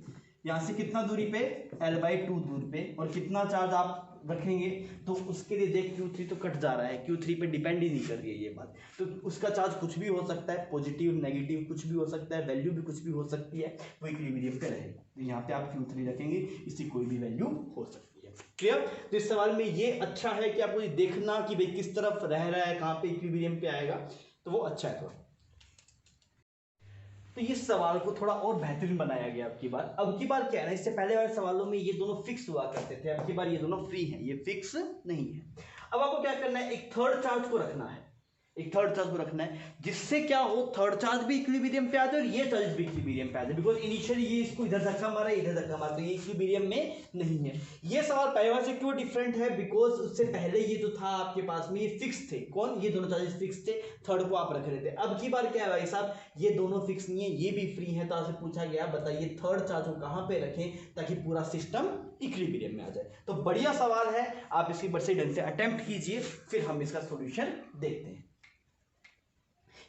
यहाँ से कितना दूरी पे, l/2 दूर पे, और कितना चार्ज आप रखेंगे तो उसके लिए देख Q3 तो कट जा रहा है, Q3 पे डिपेंड ही नहीं कर रही है ये बात, तो उसका चार्ज कुछ भी हो सकता है, पॉजिटिव नेगेटिव कुछ भी हो सकता है, वैल्यू भी कुछ भी हो सकती है, वो इक्विलिब्रियम पे रहेगा। तो यहाँ पे आप Q3 रखेंगे, इसकी कोई भी वैल्यू हो सकती है। क्लियर। तो इस सवाल में ये अच्छा है कि आपको देखना कि भाई किस तरफ रह रहा है, कहाँ पे इक्विलिब्रियम पे आएगा, तो वो अच्छा है थोड़ा। तो इस सवाल को थोड़ा और बेहतरीन बनाया गया अब की बार क्या है ना, इससे पहले वाले सवालों में ये दोनों फिक्स हुआ करते थे, अब की बार ये दोनों फ्री हैं, ये फिक्स नहीं है। अब आपको क्या करना है, एक थर्ड चार्ज को रखना है, जिससे क्या हो, थर्ड चार्ज भी इक्विलिब्रियम पे आ जाए और ये चार्ज भी इक्विलिब्रियम पे आ जाए, बिकॉज इनिशियली ये इसको इधर धक्का मारा, इधर धक्का मारा, तो ये इक्विलिब्रियम में नहीं है। ये सवाल पहले वाले से क्यों डिफरेंट है, बिकॉज उससे पहले ये जो था आपके पास में ये फिक्स थे, कौन, ये दोनों चार्जेस फिक्स थे, थर्ड को आप रख रहे थे। अब की बार क्या है भाई साहब, ये दोनों फिक्स नहीं है, ये भी फ्री है, तो आपसे पूछा गया बताइए थर्ड चार्ज को कहां पे रखें ताकि पूरा सिस्टम इक्विलिब्रियम में आ जाए। तो बढ़िया सवाल है, आप इसकी बड़े ढंग से अटेम्प्ट कीजिए, फिर हम इसका सॉल्यूशन देखते हैं।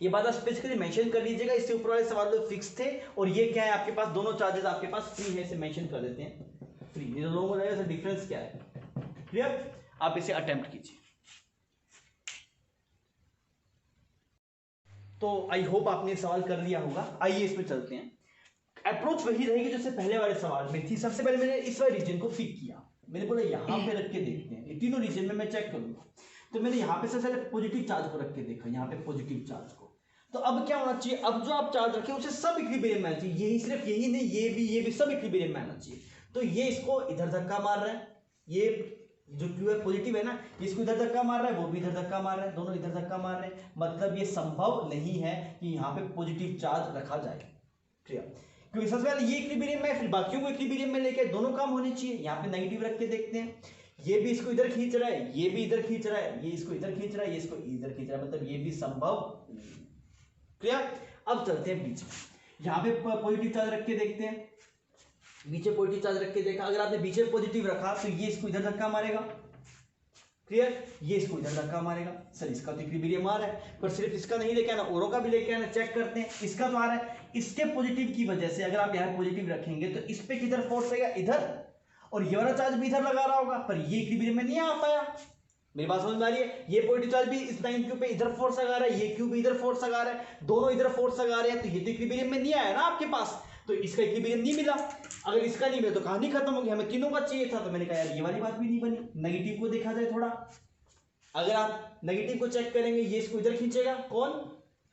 ये बात आप स्पेसिफिकली मेंशन कर लीजिएगा, इससे ऊपर वाले सवाल तो फिक्स थे, और ये क्या है आपके पास, दोनों चार्जेस आपके पास फ्री है, इसे मेंशन कर देते हैं फ्री, ये दोनों हो जाएगा, डिफरेंस क्या है। क्लियर। आप इसे अटेम्प्ट कीजिए। तो आई होप आपने सवाल कर लिया होगा। आइए इसमें चलते हैं। अप्रोच वही रहेगी जैसे पहले वाले सवाल में थी। सबसे पहले मैंने इस वाले रीजन को पिक किया, मैंने बोला यहां पे रख के देखते हैं, ये तीनों रीजन में मैं चेक करूंगा। तो मैंने यहाँ पे सबसे पहले पॉजिटिव चार्ज को रख के देखा, यहाँ पे पॉजिटिव चार्ज को। तो अब क्या होना चाहिए, अब जो आप चार्ज रखे उसे सब इक्विलिब्रियम में आना चाहिए, यही सिर्फ यही नहीं, ये भी सब इक्विलिब्रियम में आना चाहिए। तो ये इसको इधर धक्का मार रहा है, ये जो Q है पॉजिटिव है ना, इसको इधर धक्का मार रहा है, वो भी इधर धक्का मार रहा है, दोनों इधर धक्का मार रहे हैं, मतलब ये संभव नहीं है कि यहाँ पे पॉजिटिव चार्ज रखा जाए। क्लियर। क्योंकि सबसे पहले ये इक्विलिब्रियम में, फिर बाकियों को इक्विलिब्रियम में लेके दोनों काम होने चाहिए। यहाँ पे नेगेटिव रख के देखते हैं, ये भी इसको इधर खींच रहा है, ये भी इधर खींच रहा है, ये इसको इधर खींच रहा है, ये इसको इधर खींच रहा है, मतलब ये भी संभव नहीं। क्लियर। अब चलते हैं बीच में, यहाँ पे पॉजिटिव चार्ज रख के देखते हैं, बीचे पॉजिटिव चार्ज रख के देखा, अगर आपने बीचे पॉजिटिव रखा तो ये इसको इधर धक्का मारेगा। क्लियर। ये इसको इधर धक्का मारेगा। सर इसका तो इक्विलिब्रियम आ रहा है, पर सिर्फ इसका नहीं लेके आना, औरों का भी लेके आना, चेक करते हैं। इसका तो आ रहा है, इसके पॉजिटिव की वजह से अगर आप यहाँ पॉजिटिव रखेंगे तो इस पे किधर फोर्स रहेगा, इधर, और ये वाला चार्ज भी इधर लगा रहा होगा, पर ये इक्विलिब्रियम में नहीं आ पाया। मेरी बात समझ में आ रही है, ये पॉजिटिव चार्ज भी इस 9q पे इधर फोर्स लगा रहा है, ये q भी इधर फोर्स लगा रहा है, दोनों इधर फोर्स लगा रहे हैं, तो ये तो इक्विलिब्रियम में नहीं आया ना आपके पास, तो इसका इक्विलिब्रियम नहीं मिला। अगर इसका नहीं मिला तो कहानी खत्म होगी, हमें तीनों का चाहिए था। तो मैंने कहा यार ये वाली बात भी नहीं बनी। नेगेटिव को देखा जाए थोड़ा, अगर आप नेगेटिव को चेक करेंगे, ये इसको इधर खींचेगा, कौन,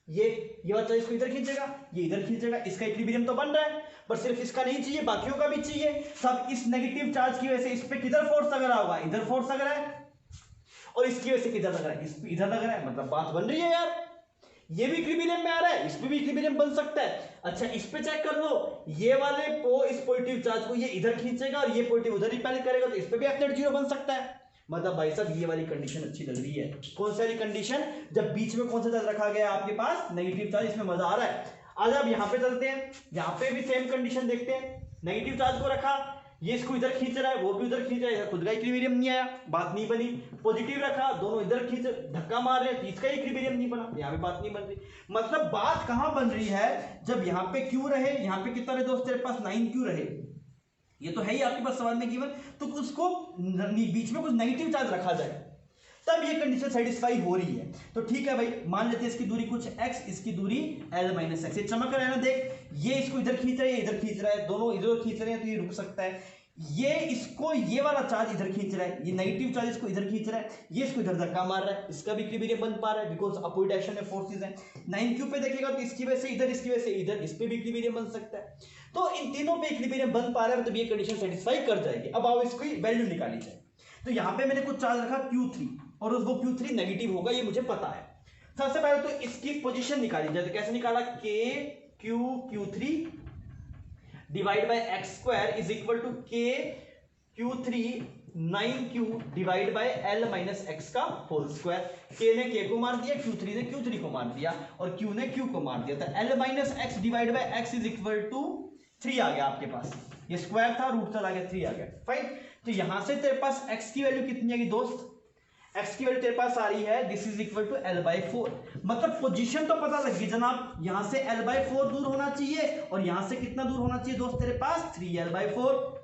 ये वाला चार्ज इसको इधर खींचेगा, ये इधर खींचेगा, इसका इक्विलिब्रियम तो बन रहा है, पर सिर्फ इसका नहीं चाहिए, बाकियों का भी चाहिए। सब इस नेगेटिव चार्ज की वजह से इस पे किधर फोर्स लग रहा होगा, इधर फोर्स लग रहा है, और इसकी वजह से किधर लग रहा है, इस पे इधर लग रहा है, मतलब बात बन रही है यार। ये भी इक्विलिब्रियम में आ रहा है, इस पे भी इक्विलिब्रियम बन सकता है। अच्छा इस पे चेक कर लो, ये वाले को, इस पॉजिटिव चार्ज को ये इधर खींचेगा और ये पॉजिटिव उधर रिपेल करेगा, तो इस पे भी F नेट 0 बन सकता है। मतलब भाई साहब ये वाली कंडीशन अच्छी लग रही है। कौन सी वाली कंडीशन, जब बीच में कौन सा चार्ज रखा गया आपके पास, नेगेटिव चार्ज, इसमें मजा आ रहा है। आज अब यहाँ पे चलते हैं, यहाँ पे भी सेम कंडीशन देखते हैं। नेगेटिव चार्ज को रखा, ये इसको इधर खींच रहा है, वो भी उधर खींच रहा है, खुद का इक्विलिब्रियम नहीं आया, बात नहीं बनी। पॉजिटिव रखा, दोनों इधर खींच धक्का मार रहे हैं, तो इसका इक्विलिब्रियम नहीं बना, यहाँ पे बात नहीं बन रही। मतलब बात कहां बन रही है, जब यहाँ पे Q रहे, यहाँ पे कितना रहे दोस्त तेरे पास, 9Q रहे, ये तो है ही आपके पास सवाल में गिवन, तो उसको बीच में कुछ नेगेटिव चार्ज रखा जाए, तब ये कंडीशन सेटिस्फाई हो रही है। तो ठीक है भाई, मान लेते हैं इसकी दूरी कुछ x, इसकी दूरी l - x, ये चमक रहा है ना, देख, ये इसको इधर खींच रहा है, ये इधर खींच रहा है, दोनों इधर खींच रहे हैं, तो ये रुक सकता है। ये इसको, ये वाला चार्ज इधर खींच रहा है, ये नेगेटिव चार्ज इसको इधर खींच रहा है, ये इसको इधर धक्का मार रहा है, इसका भी इक्विलिब्रियम बन पा रहा है, बिकॉज अपोजिट डायरेक्शन में फोर्सेस हैं। 9q पे देखेगा तो इसकी वजह से इधर, इसकी वजह से इधर, इस पे भी इक्विलिब्रियम बन सकता है। तो इन तीनों पे इक्विलिब्रियम बन पा रहा है, तो ये कंडीशन सेटिस्फाई कर जाएगी। अब आओ इसकी वैल्यू निकाली जाए। तो यहाँ पे मैंने कुछ चार्ज रखा Q3, और वो Q3 नेगेटिव होगा, ये मुझे पता है। सबसे पहले तो इसकी पोजीशन निकाली जाए, तो कैसे निकाला, Q3 divide by x square is equal to Q3 9Q divide by L minus x का होल स्क्वायर। K ने K को मार दिया, Q3 ने Q3 को मार दिया और Q ने Q को मार दिया, तो L minus x divide by x is equal to 3 आ गया आपके पास। ये स्क्वायर था, रूट चला गया, 3 आ गया, फाइन। तो यहां से तेरे पास x की वैल्यू कितनी आएगी दोस्त, x की वैल्यू तेरे पास आ रही है, this is equal to L/4। मतलब पोजीशन तो पता लग गई जनाब, यहां से L/4 दूर होना चाहिए और यहां से कितना दूर होना चाहिए दोस्त तेरे पास, 3L/4।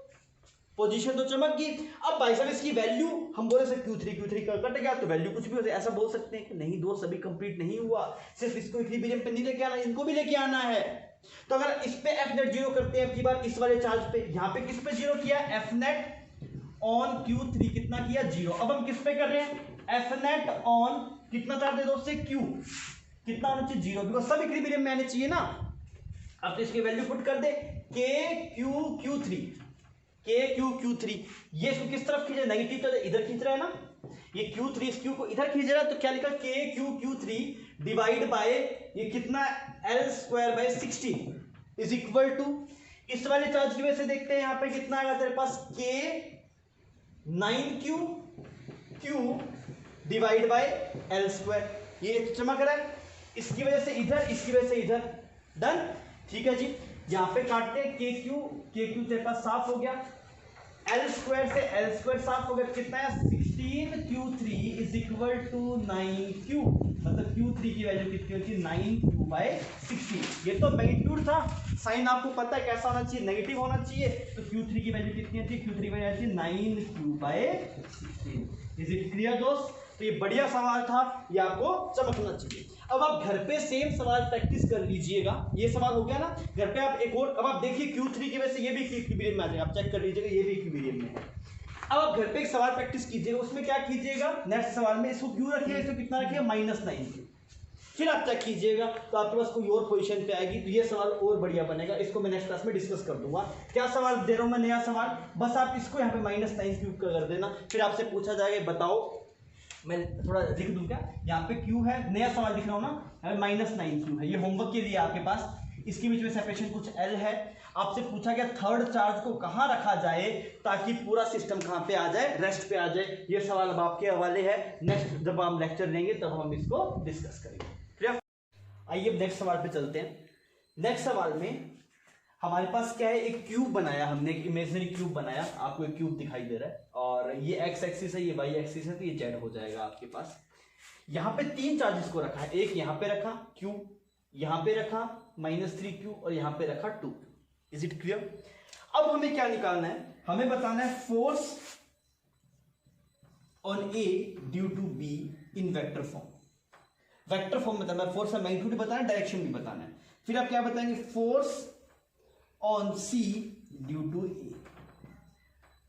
पोजीशन तो चमक गई। अब भाई साहब इसकी वैल्यू हम बोले से Q3 का कट गया तो वैल्यू कुछ भी हो जाए, ऐसा बोल सकते हैं कि नहीं दोस्त अभी कंप्लीट नहीं हुआ, सिर्फ इसको इक्विलिब्रियम पे नहीं लेके आना, इनको भी लेके आना है। तो अगर इस पे F नेट जीरो करते हैं, अब की बार इस वाले चार्ज पे, यहां पे किस पे जीरो किया, F नेट ऑन Q3 कितना किया, 0। अब हम किस पे कर रहे हैं, F नेट ऑन कितना चार्ज है दोस्त से, Q कितना होना चाहिए, 0, बिकॉज सब इक्विलिब्रियम में आने चाहिए ना। अब तो इसकी वैल्यू पुट कर दे, Q3, ये इसको किस तरफ खींच रहा है, नेगेटिव तो इधर खींच रहा है ना, ये Q3 इस Q को इधर खींच रहा है, तो क्या लिखा, Q3 डिवाइड बाय ये कितना, L/16 इज इक्वल टू, इस वाले चार्ज की वजह से देखते हैं यहां पे कितना आएगा तेरे पास, Q डिवाइड बाय L²। ये चमक रहा है, इसकी वजह से इधर, इसकी वजह से इधर, डन, ठीक है जी। यहां पे काटते हैं, KQ तेरे पास साफ हो गया, L² से L² साफ हो गया, कितना है, 16Q3 is equal to 9Q, मतलब Q3 की वैल्यू कितनी होती है, 9Q/16। ये तो मैग्नीट्यूड था, साइन आपको पता है कैसा होना चाहिए, नेगेटिव होना चाहिए, तो Q3 की वैल्यू कितनी होती है, Q3 की वैल्यू आती है 9Q/16। इज इट क्लियर दोस्त। तो ये बढ़िया सवाल था, ये आपको चमकना चाहिए। अब आप घर पे सेम सवाल प्रैक्टिस कर लीजिएगा, ये सवाल हो गया ना, घर पे आप एक और, अब आप देखिए Q3 की वजह से ये भी इक्विलिब्रियम में आ जाएगा, आप चेक कर लीजिएगा, ये भी इक्विलिब्रियम में है। अब आप घर पे एक सवाल प्रैक्टिस कीजिएगा, उसमें क्या कीजिएगा, नेक्स्ट सवाल में इसको क्यों रखिएगा, इसको कितना रखिएगा, -9Q। फिर आप चेक कीजिएगा तो आपके पास कोई और पोजीशन पे आएगी, तो ये सवाल और बढ़िया बनेगा, इसको मैं नेक्स्ट क्लास में डिस्कस कर दूंगा। क्या सवाल दे रहा हूं मैं, नया सवाल, बस आप इसको यहाँ पे -9Q कर देना, फिर आपसे पूछा जाएगा बताओ, मैं थोड़ा लिख दूं क्या, यहाँ पे Q है, नया सवाल लिख रहा हूं ना, -9Q है, ये होमवर्क के लिए आपके पास, इसके बीच में सेपरेशन कुछ L है। आपसे पूछा गया थर्ड चार्ज को कहां रखा जाए ताकि पूरा सिस्टम कहां पे आ जाए, रेस्ट पे आ जाए। ये सवाल अब आपके हवाले है, नेक्स्ट जब हम लेक्चर लेंगे तब हम इसको डिस्कस करेंगे। आइए नेक्स्ट सवाल पे चलते हैं। नेक्स्ट सवाल में हमारे पास क्या है, एक क्यूब बनाया हमने, एक इमेजिनरी क्यूब बनाया, आपको एक क्यूब दिखाई दे रहा है और ये एक्स एक्सिस है, ये वाई एक्सिस है, तो ये जेड हो जाएगा आपके पास। यहाँ पे 3 चार्जेस को रखा है, एक यहाँ पे रखा Q, यहाँ पे रखा -3Q और यहाँ पे रखा 2। Is it clear. अब हमें क्या निकालना है, हमें बताना है force on A due to B in vector form. Vector form बताना है, फोर्स का मैग्नीट्यूड बताना है, डायरेक्शन भी बताना है। फिर आप क्या बताएंगे, force on C due to A।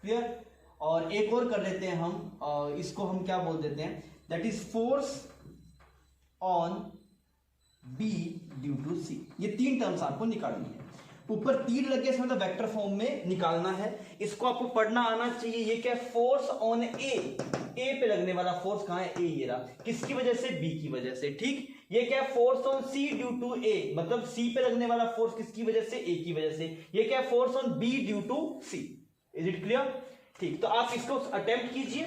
Clear. और एक और कर लेते हैं हम, इसको हम क्या बोल देते हैं, that is force on B due to C। ये 3 टर्म्स आपको निकालनी है, ऊपर तीर लगे इसमें, मतलब वेक्टर फॉर्म में निकालना है। इसको आपको पढ़ना आना चाहिए। ये क्या है, फोर्स ऑन ए पे लगने वाला फोर्स कहां है, ए ये रहा, किसकी वजह से, बी की वजह से, ठीक। ये क्या है, force on C due to A, मतलब सी पे लगने वाला फोर्स किसकी वजह से, ए की वजह से। ये क्या है, force on B due to C. Is it clear, ठीक। तो आप इसको अटेम्प्ट कीजिए,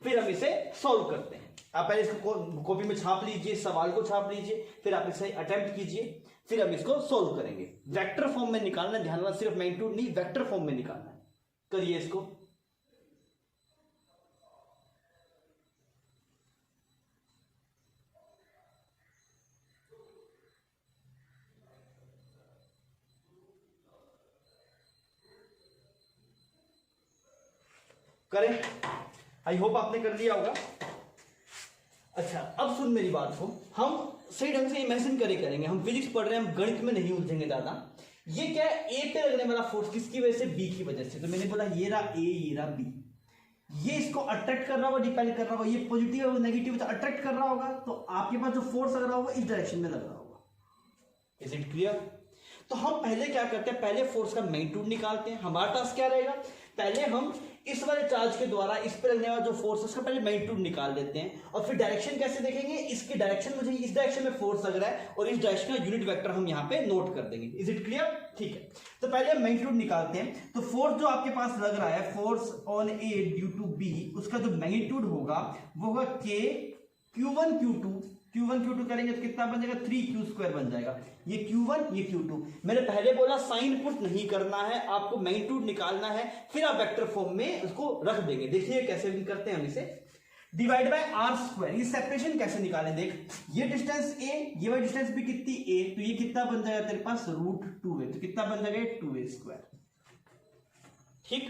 फिर हम इसे सॉल्व करते हैं। आप पहले इसको कॉपी में छाप लीजिए, सवाल को छाप लीजिए, फिर आप इसे अटेम्प्ट कीजिए, फिर हम इसको सॉल्व करेंगे। वेक्टर फॉर्म में निकालना, ध्यान रखना, सिर्फ मैग्नीट्यूड नहीं, वेक्टर फॉर्म में निकालना है। करिए इसको। करें, आई होप आपने कर लिया होगा। अच्छा, अब सुन मेरी बात को, हम सही ढंग से इमेजिन करेंगे, हम फिजिक्स पढ़ रहे हैं, हम गणित में नहीं उलझेंगे ज्यादा। ये क्या है, ए पे लगने वाला फोर्स किसकी वजह से, बी की वजह से। तो मैंने बोला ये रहा ए, ये रहा बी, ये इसको अट्रैक्ट कर रहा होगा, रिपेल कर रहा होगा, ये पॉजिटिव है वो नेगेटिव है, तो अट्रैक्ट कर रहा होगा, तो आपके पास जो फोर्स लग रहा होगा इस डायरेक्शन में लग रहा होगा। Is it clear. तो हम पहले क्या करते हैं, पहले फोर्स का मैग्नीट्यूड निकालते हैं। हमारा टास्क क्या रहेगा, पहले हम इस वाले चार्ज के द्वारा इस पे लगने वाला जो फोर्स है उसका पहले मैग्नीट्यूड निकाल लेते हैं और फिर डायरेक्शन कैसे देखेंगे, इसकी डायरेक्शन मुझे इस डायरेक्शन में फोर्स लग रहा है और इस डायरेक्शन का यूनिट वेक्टर हम यहाँ पे नोट कर देंगे। Is it clear? ठीक है, तो पहले हम मैग्नीट्यूड निकालते हैं। तो फोर्स जो आपके पास लग रहा है, force on A due to B, उसका जो मैग्नीट्यूड होगा वो होगा के Q1 Q2 करेंगे तो कितना बन जाएगा, 3Q² बन जाएगा। ये Q1 ये Q2। मैंने पहले बोला साइन पुट नहीं करना है, आपको मैग्नीट्यूड निकालना है, फिर आप वेक्टर फॉर्म में उसको रख देंगे। देखिए कैसे भी करते हैं हम इसे, डिवाइड बाय r²। ये सेपरेशन कैसे निकालें, देख ये डिस्टेंस a, ये वाली डिस्टेंस भी कितनी a, तो ये कितना बन जाएगा तेरे पास √2a, तो कितना बन जाएगा 2a²। ठीक,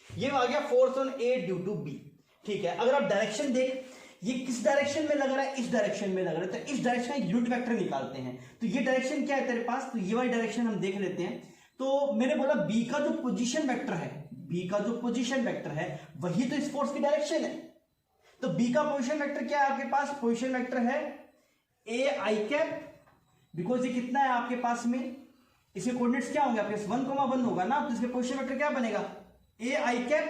ये आ गया force on a due to b। ठीक है, अगर आप डायरेक्शन देख, ये किस डायरेक्शन में लग रहा है, इस डायरेक्शन में लग रहा है, तो इस डायरेक्शन का यूनिट वेक्टर निकालते हैं। तो ये डायरेक्शन क्या है तेरे पास, तो ये वाली डायरेक्शन हम देख लेते हैं। तो मैंने बोला बी का जो पोजीशन वेक्टर है, बी का जो पोजीशन वेक्टर है वही तो इस फोर्स की डायरेक्शन है। तो बी का पोजीशन वेक्टर क्या है आपके पास, पोजीशन वेक्टर है ai², बिकॉज ये कितना है आपके पास में, इसके कोऑर्डिनेट्स क्या होंगे आपके 1,1 होगा ना, तो इसके पोजीशन वेक्टर क्या बनेगा ai²,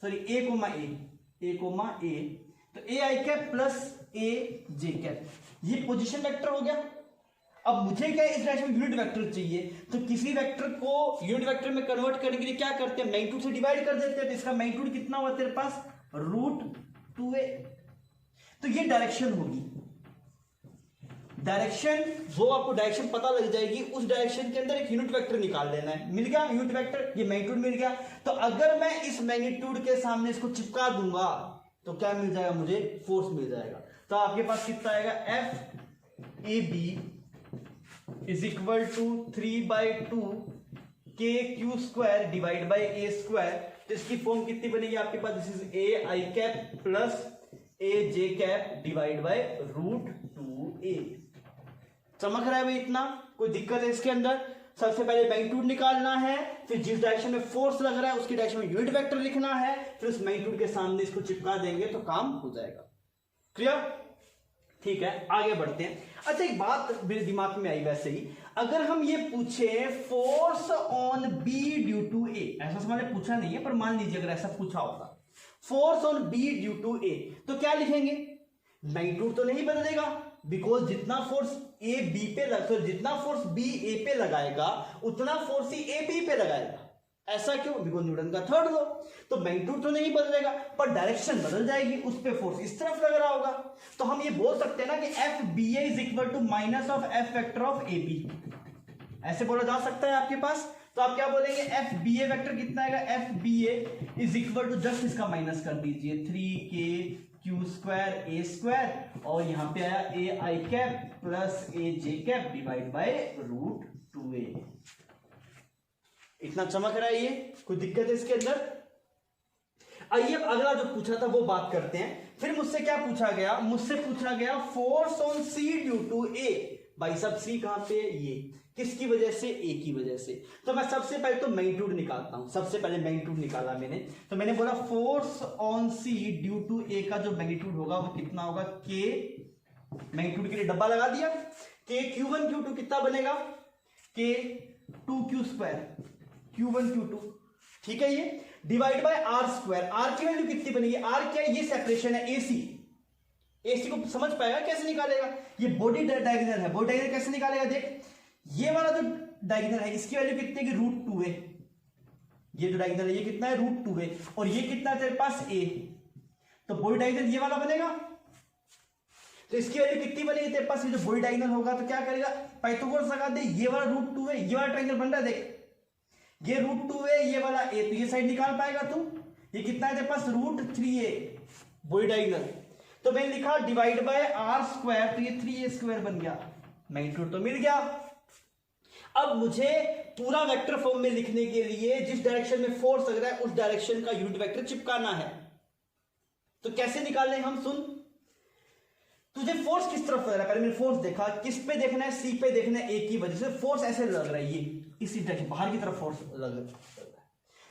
सॉरी a, तो ai² प्लस aj², ये पोजीशन वेक्टर हो गया। अब मुझे क्या इस डायरेक्शन में यूनिट वेक्टर चाहिए, तो किसी वेक्टर को यूनिट वेक्टर में कन्वर्ट करने के लिए क्या करते हैं, मैग्नीट्यूड से डिवाइड कर देते हैं। तो इसका मैग्नीट्यूड कितना हुआ तेरे पास, √2a। तो ये डायरेक्शन होगी, डायरेक्शन जो आपको डायरेक्शन पता लग जाएगी, उस डायरेक्शन के अंदर एक यूनिट वेक्टर निकाल लेना है। मिल गया यूनिट वेक्टर, ये मैग्नीट्यूड मिल गया। तो अगर मैं इस मैग्नीट्यूड के सामने इसको चिपका दूंगा तो क्या मिल जाएगा, मुझे फोर्स मिल जाएगा। तो आपके पास कितना आएगा, FAB is equal to 3/2 KQ² divide by a²। तो इसकी फॉर्म कितनी बनेगी आपके पास, this is ai² plus aj² divide by √2a। चमक रहा है भाई इतना, कोई दिक्कत है इसके अंदर? सबसे पहले मैग्नीट्यूड निकालना है, फिर जिस डायरेक्शन में फोर्स लग रहा है उसकी डायरेक्शन में यूनिट वेक्टर लिखना है, फिर उस मैग्नीट्यूड के सामने इसको चिपका देंगे तो काम हो जाएगा। क्लियर? ठीक है, आगे बढ़ते हैं। अच्छा, एक बात मेरे दिमाग में आई, वैसे ही अगर हम ये पूछे force on B due to A, ऐसा हमारे पूछा नहीं है पर मान लीजिए अगर ऐसा पूछा होगा, force on B due to A, तो क्या लिखेंगे, मैग्नीट्यूड तो नहीं बदलेगा, बिकॉज जितना फोर्स ए बी पे जितना फोर्स बी ए पे लगाएगा उतना फोर्स ही ए बी पे लगाएगा। ऐसा क्यों, बिकॉज न्यूटन का थर्ड लॉ। तो मैग्नीट्यूड तो नहीं बदलेगा पर डायरेक्शन बदल जाएगी, उस पे फोर्स इस तरफ लग रहा होगा। तो हम ये बोल सकते हैं ना कि FBA is equal to minus of F vector of AB, ऐसे बोला जा सकता है आपके पास। तो आप क्या बोलेंगे, FBA वेक्टर कितना आएगा, FBA is equal to, just इसका माइनस कर दीजिए, 3KQ² a² और यहां पे आया ai² plus aj² divide by √2a। इतना चमक रहा है, ये कोई दिक्कत है इसके अंदर? आइए अब अगला जो पूछा था वो बात करते हैं। फिर मुझसे क्या पूछा गया, मुझसे पूछा गया force on C due to A। भाई साहब C कहां पे है, ये किसकी वजह से, A की वजह से। तो मैं सबसे पहले तो मैग्नीट्यूड निकालता हूं। सबसे पहले मैग्नीट्यूड निकाला मैंने, तो मैंने बोला force on C due to A का जो मैग्नीट्यूड होगा वो कितना होगा, K, मैग्नीट्यूड के लिए डब्बा लगा दिया, K Q1 Q2 कितना बनेगा, K 2Q², Q1 Q2, ठीक है, ये डिवाइड बाय r²। r की वैल्यू कितनी बनेगी, r क्या है, ये सेपरेशन है AC को समझ पाएगा कैसे निकालेगा, ये बॉडी डायगोनल है, बॉडी डायगोनल कैसे निकालेगा, देख ये वाला जो डायगोनल है इसकी वैल्यू कितनी है, √2a। ये जो डायगोनल है ये कितना है, √2a, और ये कितना है तेरे पास a, तो बॉडी डायगोनल ये वाला बनेगा। तो इसकी वैल्यू कितनी बनेगी तेरे पास, ये जो बॉडी डायगोनल होगा तो क्या करेगा, पाइथागोरस लगा दे, ये वाला √2a, ये वाला ट्रायंगल बन रहा है, देख ये √2a, ये वाला a, तो ये साइड निकाल पाएगा तू, ये कितना है तेरे पास, √3a बॉडी डायगोनल। तो मैंने लिखा डिवाइड बाय r², तो ये 3a² बन गया, मैग्नीट्यूड तो मिल गया। अब मुझे पूरा वेक्टर फॉर्म में लिखने के लिए जिस डायरेक्शन में फोर्स लग रहा है उस डायरेक्शन का यूनिट वेक्टर चिपकाना है। तो कैसे निकालने हम, सुन, तुझे फोर्स किस तरफ लग रहा है, पहले मैंने फोर्स देखा, किस पे देखना है, सी पे देखना है, ए की वजह से फोर्स ऐसे लग रहा है, ये इसी डायरेक्शन बाहर की तरफ फोर्स लग रहा है।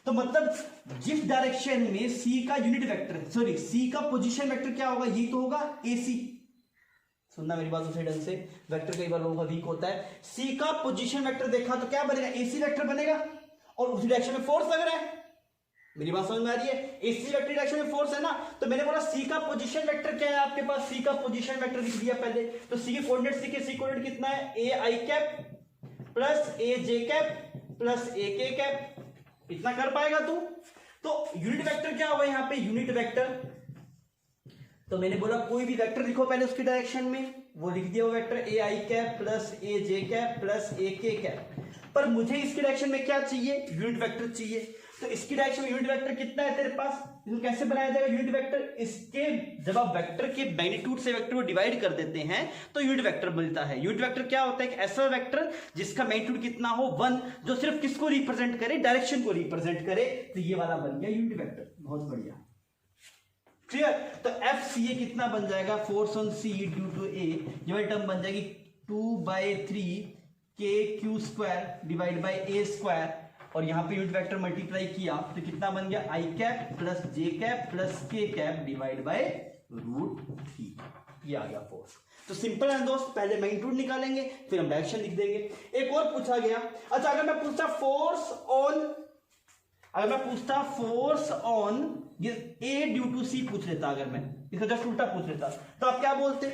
तो मतलब जिस डायरेक्शन में सी का यूनिट वेक्टर, सॉरी सी का पोजीशन वेक्टर क्या होगा, ये तो होगा AC। सुनना मेरी बात दूसरे ढंग से, वेक्टर कई बार लोगों का वीक होता है। सी का पोजीशन वेक्टर देखा तो क्या बनेगा, AC वेक्टर बनेगा, और उसी डायरेक्शन में फोर्स लग रहा है, मेरी बात समझ में आ रही है? इसी वेक्टर डायरेक्शन में फोर्स है ना, तो मैंने बोला सी का पोजीशन वेक्टर क्या है आपके पास, सी का पोजीशन वेक्टर लिख दिया पहले। तो सी के कोऑर्डिनेट, सी कोऑर्डिनेट कितना है, ए I cap plus A J cap plus A K cap. इतना कर पाएगा तू? तो यूनिट वेक्टर क्या होगा यहाँ पे, यूनिट वेक्टर। तो मैंने बोला कोई भी वेक्टर लिखो पहले उसकी डायरेक्शन में, वो लिख दिया वो vector A I cap plus A J cap plus A K cap. पर मुझे इसकी डायरेक्शन में क्या चाहिए, यूनिट वेक्टर चाहिए। तो इसकी डायरेक्शन में यूनिट वेक्टर कितना है तेरे पास, इसको कैसे बनाया जाएगा यूनिट वेक्टर, इसके जब आप वेक्टर के मैग्नीट्यूड से वेक्टर को डिवाइड कर देते हैं तो यूनिट वेक्टर मिलता है। यूनिट वेक्टर क्या होता है, एक ऐसा वेक्टर जिसका मैग्नीट्यूड कितना हो 1, जो सिर्फ किसको रिप्रेजेंट करे, डायरेक्शन को रिप्रेजेंट करे। तो ये वाला बन गया यूनिट वेक्टर, बहुत बढ़िया, क्लियर। तो एफ सी ए कितना बन जाएगा, force on C due to A, ये वाली टर्म बन जाएगी 2/3 के Q square divide by A square, और यहां पे यूनिट वेक्टर मल्टीप्लाई किया तो कितना बन गया, आई कैप प्लस जे कैप प्लस के कैप डिवाइड बाई √3। ये आ गया फोर्स। तो सिंपल है दोस्त, पहले मैग्नीट्यूड निकालेंगे फिर हम डायरेक्शन लिख देंगे। एक और पूछा गया, अच्छा अगर मैं पूछता force on A due to C पूछ लेता, अगर मैं इसका जस्ट उल्टा पूछ लेता तो आप क्या बोलते,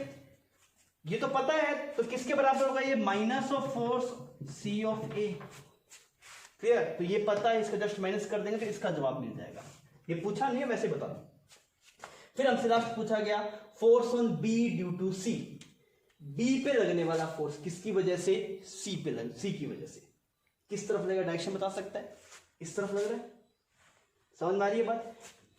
ये तो पता है, तो किसके बराबर होगा ये, minus of force C of A, clear. तो ये पता है, इसका जस्ट माइनस कर देंगे तो इसका जवाब मिल जाएगा। ये पूछा नहीं है, वैसे बता दो। फिर हमसे लास्ट पूछा गया force on B due to C, B पे लगने वाला फोर्स किसकी वजह से, सी की वजह से। किस तरफ लगेगा, डायरेक्शन बता सकता है, इस तरफ लग रहा है, समझ में आ रही है बात।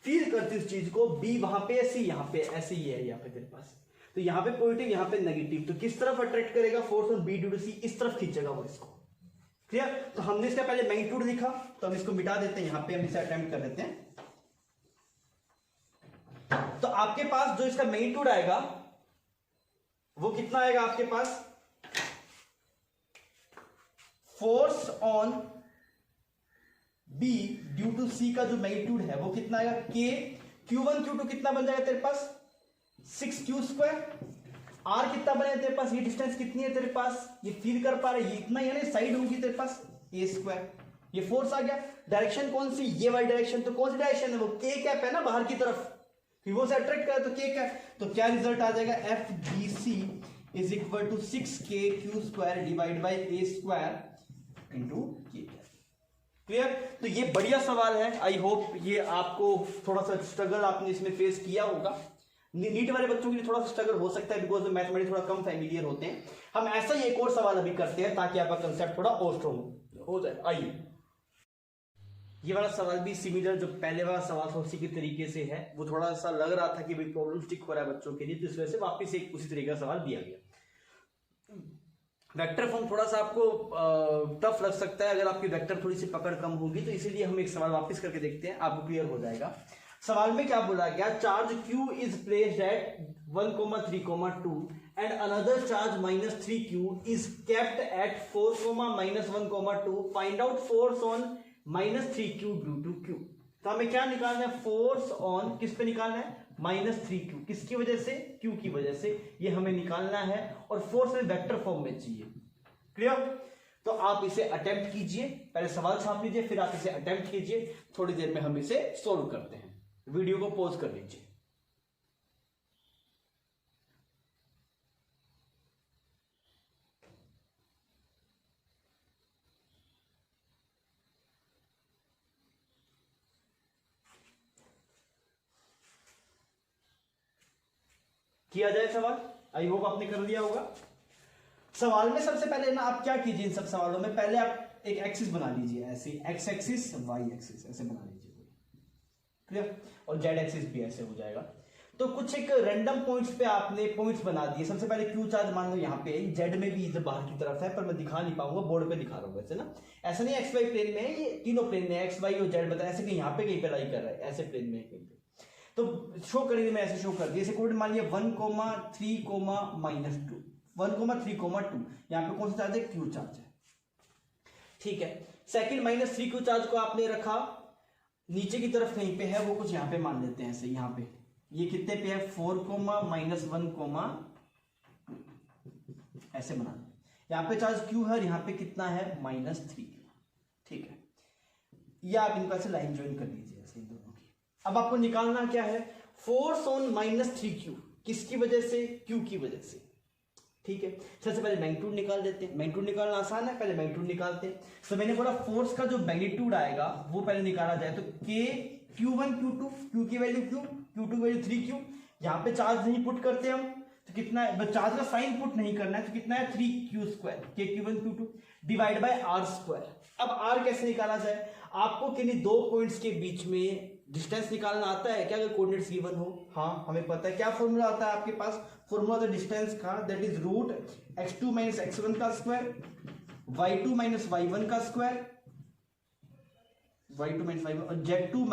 फील करती इस चीज को, बी वहां पे, सी यहां पे, ऐसे ही है यहाँ पे तेरे पास, तो यहां पे पॉजिटिव यहां पे नेगेटिव, तो किस तरफ अट्रैक्ट करेगा force on B due to C, इस तरफ खींचेगा वो इसको, क्लियर। तो हमने इसका पहले मैग्नीट्यूड लिखा, तो हम इसको मिटा देते हैं, यहां पे हम इसे अटेम्प्ट कर लेते हैं। तो आपके पास जो इसका मैग्नीट्यूड आएगा वो कितना आएगा आपके पास, force on B due to C का जो मैग्नीट्यूड है वो कितना आएगा, के Q1 Q2 कितना बन जाएगा तेरे पास, 6Q स्क्वायर। आर कितना बनेगा तेरे पास, ये डिस्टेंस कितनी है तेरे पास, ये फील कर पा रहे, ये इतना ही है ना, साइड होगी तेरे पास ए स्क्वायर। ये फोर्स आ गया, डायरेक्शन कौन सी, ये वाली डायरेक्शन, तो कौन सी डायरेक्शन है वो, के कैप है ना, बाहर की तरफ, फिर वो से अट्रैक्ट करे तो के कैप। तो क्या रिजल्ट आ जाएगा, F B C is equal to 6K square divide by A square into K cap, clear. तो ये बढ़िया सवाल है, आई होप ये आपको थोड़ा सा स्ट्रगल आपने इसमें फेस किया होगा। नीट वाले बच्चों के लिए थोड़ा सा स्ट्रगल हो सकता है, बिकॉज मैथमेटिक्स थोड़ा कम फैमिलियर होते हैं। हम ऐसा ही एक और सवाल अभी करते हैं ताकि आपका कंसेप्ट थोड़ा और स्ट्रॉन्ग हो जाए। आइए, ये वाला सवाल भी सिमिलर जो पहले वाला सवाल था उसी के तरीके से है। वो थोड़ा सा लग रहा था कि भाई प्रॉब्लम स्टिक हो रहा है बच्चों के लिए, तो इस वजह से वापस एक उसी तरीके का सवाल दिया गया। वेक्टर फॉर्म थोड़ा सा आपको टफ लग सकता है अगर आपकी वेक्टर थोड़ी सी पकड़ कम होगी, तो इसीलिए हम एक सवाल वापस करके देखते हैं, आपको क्लियर हो जाएगा। सवाल में क्या बोला गया, charge Q is placed at 1,3,2 and another charge -3Q is kept at 4,-1,2, find out force on -3Q due to Q। तो हमें क्या निकालना है, फोर्स ऑन किस पे निकालना है, -3Q, किसकी वजह से, Q की वजह से, ये हमें निकालना है, और फोर्स में वेक्टर फॉर्म में चाहिए, क्लियर। तो आप इसे अटेम्प्ट कीजिए, पहले सवाल छाप लीजिए फिर आप इसे अटेम्प्ट कीजिए, थोड़ी देर में हम इसे सोल्व करते हैं। वीडियो को पॉज कर लीजिए। किया जाए सवाल, आई होप आपने कर लिया होगा। सवाल में सबसे पहले ना आप क्या कीजिए, इन सब सवालों में पहले आप एक एक्सिस बना लीजिए, ऐसे एक्स एक्सिस वाई एक्सिस ऐसे बना लीजिए, क्लियर। और जेड एक्सिस भी ऐसे हो जाएगा। तो कुछ एक रैंडम पॉइंट्स पे आपने पॉइंट्स बना दिए। सबसे पहले क्यू चार्ज मान लो यहाँ पे, जेड में भी इधर बाहर की तरफ है, पर मैं दिखा नहीं पाऊंगा, बोर्ड पे दिखा रहा हूँ वैसे ना, ऐसा नहीं एक्स वाई प्लेन में है, ये तीनों प्लेन में एक्स वाई और जेड बता, ऐसे कहीं यहाँ पे कहीं पे लाई कर रहा है, ऐसे प्लेन में कहीं पे, तो शो करेंगे, मैं ऐसे शो कर दिया। जैसे कोड मान लिया 1,3,-2, 1,3,2, यहाँ पे कौन सा चार्ज है, क्यू चार्ज है, ठीक है। सेकंड -3Q चार्ज को आपने रखा नीचे की तरफ कहीं पे है, वो कुछ यहाँ पे मान लेते हैं ऐसे, यहाँ पे ये कितने पे है, 4,-1,2 ऐसे बना, यहाँ पे चार्ज Q है और यहाँ पे कितना है, -3, ठीक है। ये आप इनको ऐसे लाइन ज्वाइन कर लीजिए ऐसे, से इन दोनों की। अब आपको निकालना क्या है, फोर्स ऑन -3q, किसकी वजह से, q की वजह से। ठीक है, सबसे पहले मैग्नीट्यूड निकाल देते हैं। मैग्नीट्यूड निकालना आसान है, पहले मैग्नीट्यूड निकालते हैं। तो मैंने बोला फोर्स का जो मैग्नीट्यूड आएगा वो पहले निकाला जाए, तो k q1 q2, q की वैल्यू q, q2 की वैल्यू 3q। यहाँ पे चार्ज नहीं पुट करते हम, तो कितना है, चार्ज का साइन पुट नहीं करना है, तो कितना है 3q² k q1 q2 divide bye r²। अब r कैसे निकाला जाए, आपको किन्हीं दो पॉइंट्स के बीच में डिस्टेंस निकालना आता है क्या, अगर कोऑर्डिनेट्स गिवन हो। हाँ हमें पता है, क्या फॉर्मूला आता है आपके पास, फॉर्मूला ऑफ द डिस्टेंस का, that is root x2 - x1 का स्क्वायर, y2 - y1 का स्क्वायर, y2 - y1 और z2 -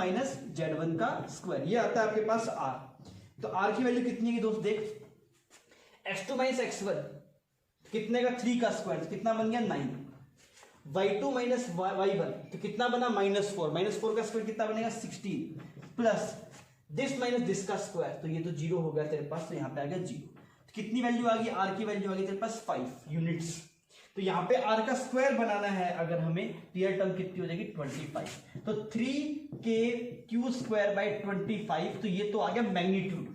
z1 का स्क्वायर, ये आता है आपके पास r। तो r की वैल्यू कितनी है दोस्त, देख x2 - x1 कितने का, 3 का स्क्वायर, कितना बन गया 9, y2 - y1 तो कितना बना -4, -4 का स्क्वायर कितना बनेगा 16, प्लस दिस माइनस दिस का स्क्वायर, तो ये तो 0 हो गया तेरे पास, तो यहाँ पे आ गया 0। तो कितनी वैल्यू आ गई, r की वैल्यू आ गई तेरे पास 5 यूनिट्स। तो यहाँ पे r का स्क्वायर बनाना है अगर हमें, तो यह टर्म कितनी हो जाएगी 25, तो 3kq²/25, तो ये तो आ गया मैग्नीट्यूड।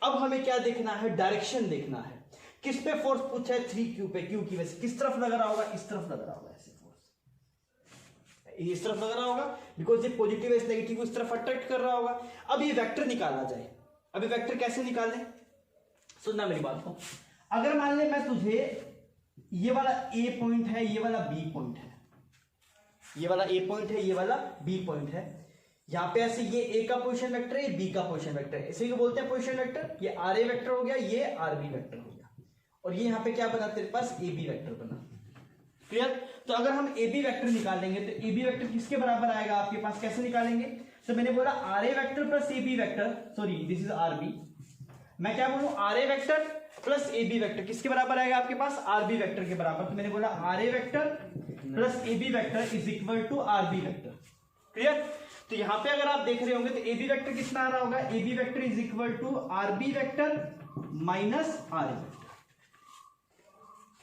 अब हमें क्या देखना है, डायरेक्शन देखना है, किस पे फोर्स पूछा है, 3q पे, q की वजह से किस तरफ लग रहा होगा, इस तरफ लग रहा होगा, ऐसे फोर्स इस तरफ लग रहा होगा, बिकॉज ये पॉजिटिव है, इस नेगेटिव को इस तरफ अट्रैक्ट कर रहा होगा। अब ये वेक्टर निकाला जाए, अब ये वेक्टर कैसे निकालें, सुनना मेरी बात को। अगर मान ले मैं तुझे, ये वाला a पॉइंट है, ये वाला b पॉइंट है, ये वाला a पॉइंट है, ये वाला b पॉइंट है, यहाँ पे ऐसे ये a का पोजीशन वेक्टर है, ये b का पोजीशन वेक्टर है, इसे बोलते हैं पोजीशन वेक्टर। ये ra वेक्टर हो गया, ये rb वेक्टर हो गया, और ये यहाँ पे क्या बना तेरे पास, ab वेक्टर बना। क्लियर। तो अगर हम ab वेक्टर निकालेंगे तो ab वेक्टर किसके बराबर आएगा आपके पास, कैसे निकालेंगे, तो मैंने बोला ra vector plus ab vector, sorry this is rb, मैं क्या बोलूं, ra vector plus ab vector किसके बराबर आएगा आपके पास, rb वेक्टर के बराबर। तो मैंने बोला ra vector plus ab vector is equal to rb vector. Clear. तो यहां पे अगर आप देख रहे होंगे तो ab वेक्टर कितना आ रहा होगा, ab vector is equal to rb vector minus ra vector.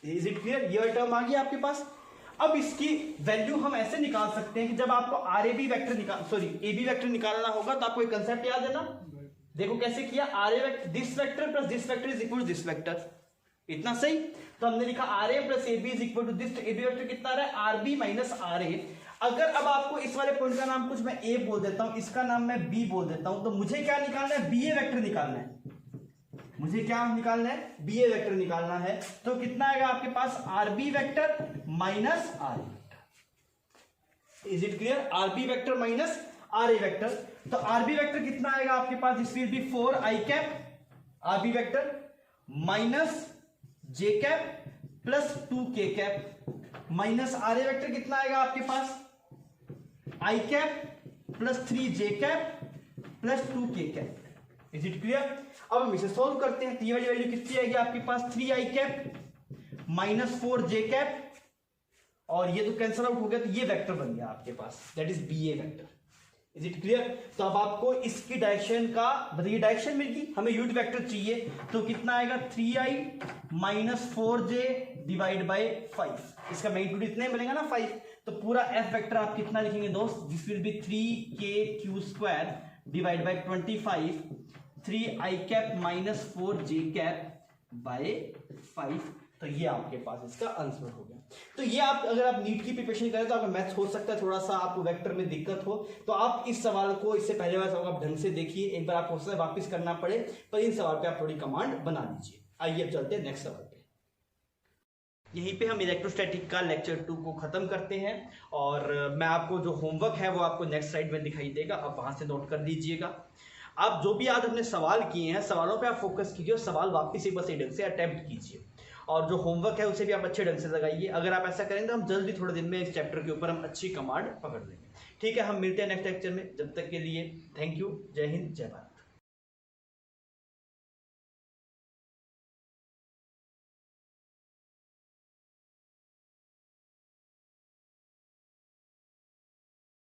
Is it clear, ये टर्म आ गया आपके पास। अब इसकी वैल्यू हम ऐसे निकाल सकते हैं कि जब आपको ab वेक्टर निकालना होगा तो आपको एक कंसेप्ट याद है ना, देखो कैसे किया, ra vector this vector plus this vector is equal to this vector, इतना सही। तो हमने लिखा ra plus ab is equal to this, तो ab वेक्टर कितना आ रहा है, rb माइनस ra। अगर अब आपको इस वाले पॉइंट का नाम कुछ मैं a बोल देता हूं, इसका नाम मैं b बोल देता हूं, तो मुझे क्या निकालना है, ba वेक्टर निकालना है, मुझे क्या निकालना है, ba वेक्टर निकालना है। तो कितना आएगा आपके पास, rb vector minus ra vector. Is it clear, rb vector minus ra vector. तो rb वेक्टर कितना आएगा आपके पास, this will be 4i cap rb vector minus j cap plus 2k cap, minus ra vector कितना आएगा आपके पास, i cap plus 3j cap plus 2k cap. Is it clear. अब हम इसे सॉल्व करते हैं, तो ये वाली वैल्यू कितनी आएगी आपके पास, 3i cap minus 4j cap, और ये तो कैंसिल आउट हो गया, तो ये वेक्टर बन गया आपके पास, that is ba vector. Is it clear. तो अब आपको इसकी डायरेक्शन का बताइए, डायरेक्शन मिल गई, हमें यूनिट वेक्टर चाहिए, तो कितना आएगा, 3i minus 4j divide by 5, इसका मैग्नीट्यूड इतने मिलेगा ना 5, तो पूरा f वेक्टर आप कितना लिखेंगे दोस्त, this will B 3kq² divide by 25, 3i cap minus 4j cap by 5, तो ये आपके पास इसका आंसर हो गया। तो ये आप अगर आप नीट की प्रिपरेशन करें तो आपका मैथ्स हो सकता है थोड़ा सा आपको वेक्टर में दिक्कत हो, तो आप इस सवाल को, इससे पहले वाले सवाल आप ढंग से देखिए, एक बार आपको हो सकता है वापस करना पड़े, पर इन सवाल पे आप थोड़ी कमांड बना लीजिए। आइए अब चलते हैं नेक्स्ट सवाल पे। यहीं पे हम इलेक्ट्रोस्टैटिक का लेक्चर 2 को खत्म करते हैं, और मैं आपको जो होमवर्क है वो आपको नेक्स्ट स्लाइड में दिखाई देगा, आप वहां से नोट कर लीजिएगा। आप जो भी आज अपने सवाल किए हैं, सवालों पे आप फोकस कीजिए और सवाल वापस एक बार सही ढंग से अटेम्प्ट कीजिए, और जो होमवर्क है उसे भी आप अच्छे ढंग से लगाइए। अगर आप ऐसा करेंगे तो हम जल्दी थोड़े दिन में इस चैप्टर के ऊपर हम अच्छी कमांड पकड़ लेंगे। ठीक है, हम मिलते हैं नेक्स्ट लेक्चर में, जब तक के लिए थैंक यू, जय हिंद, जय भारत।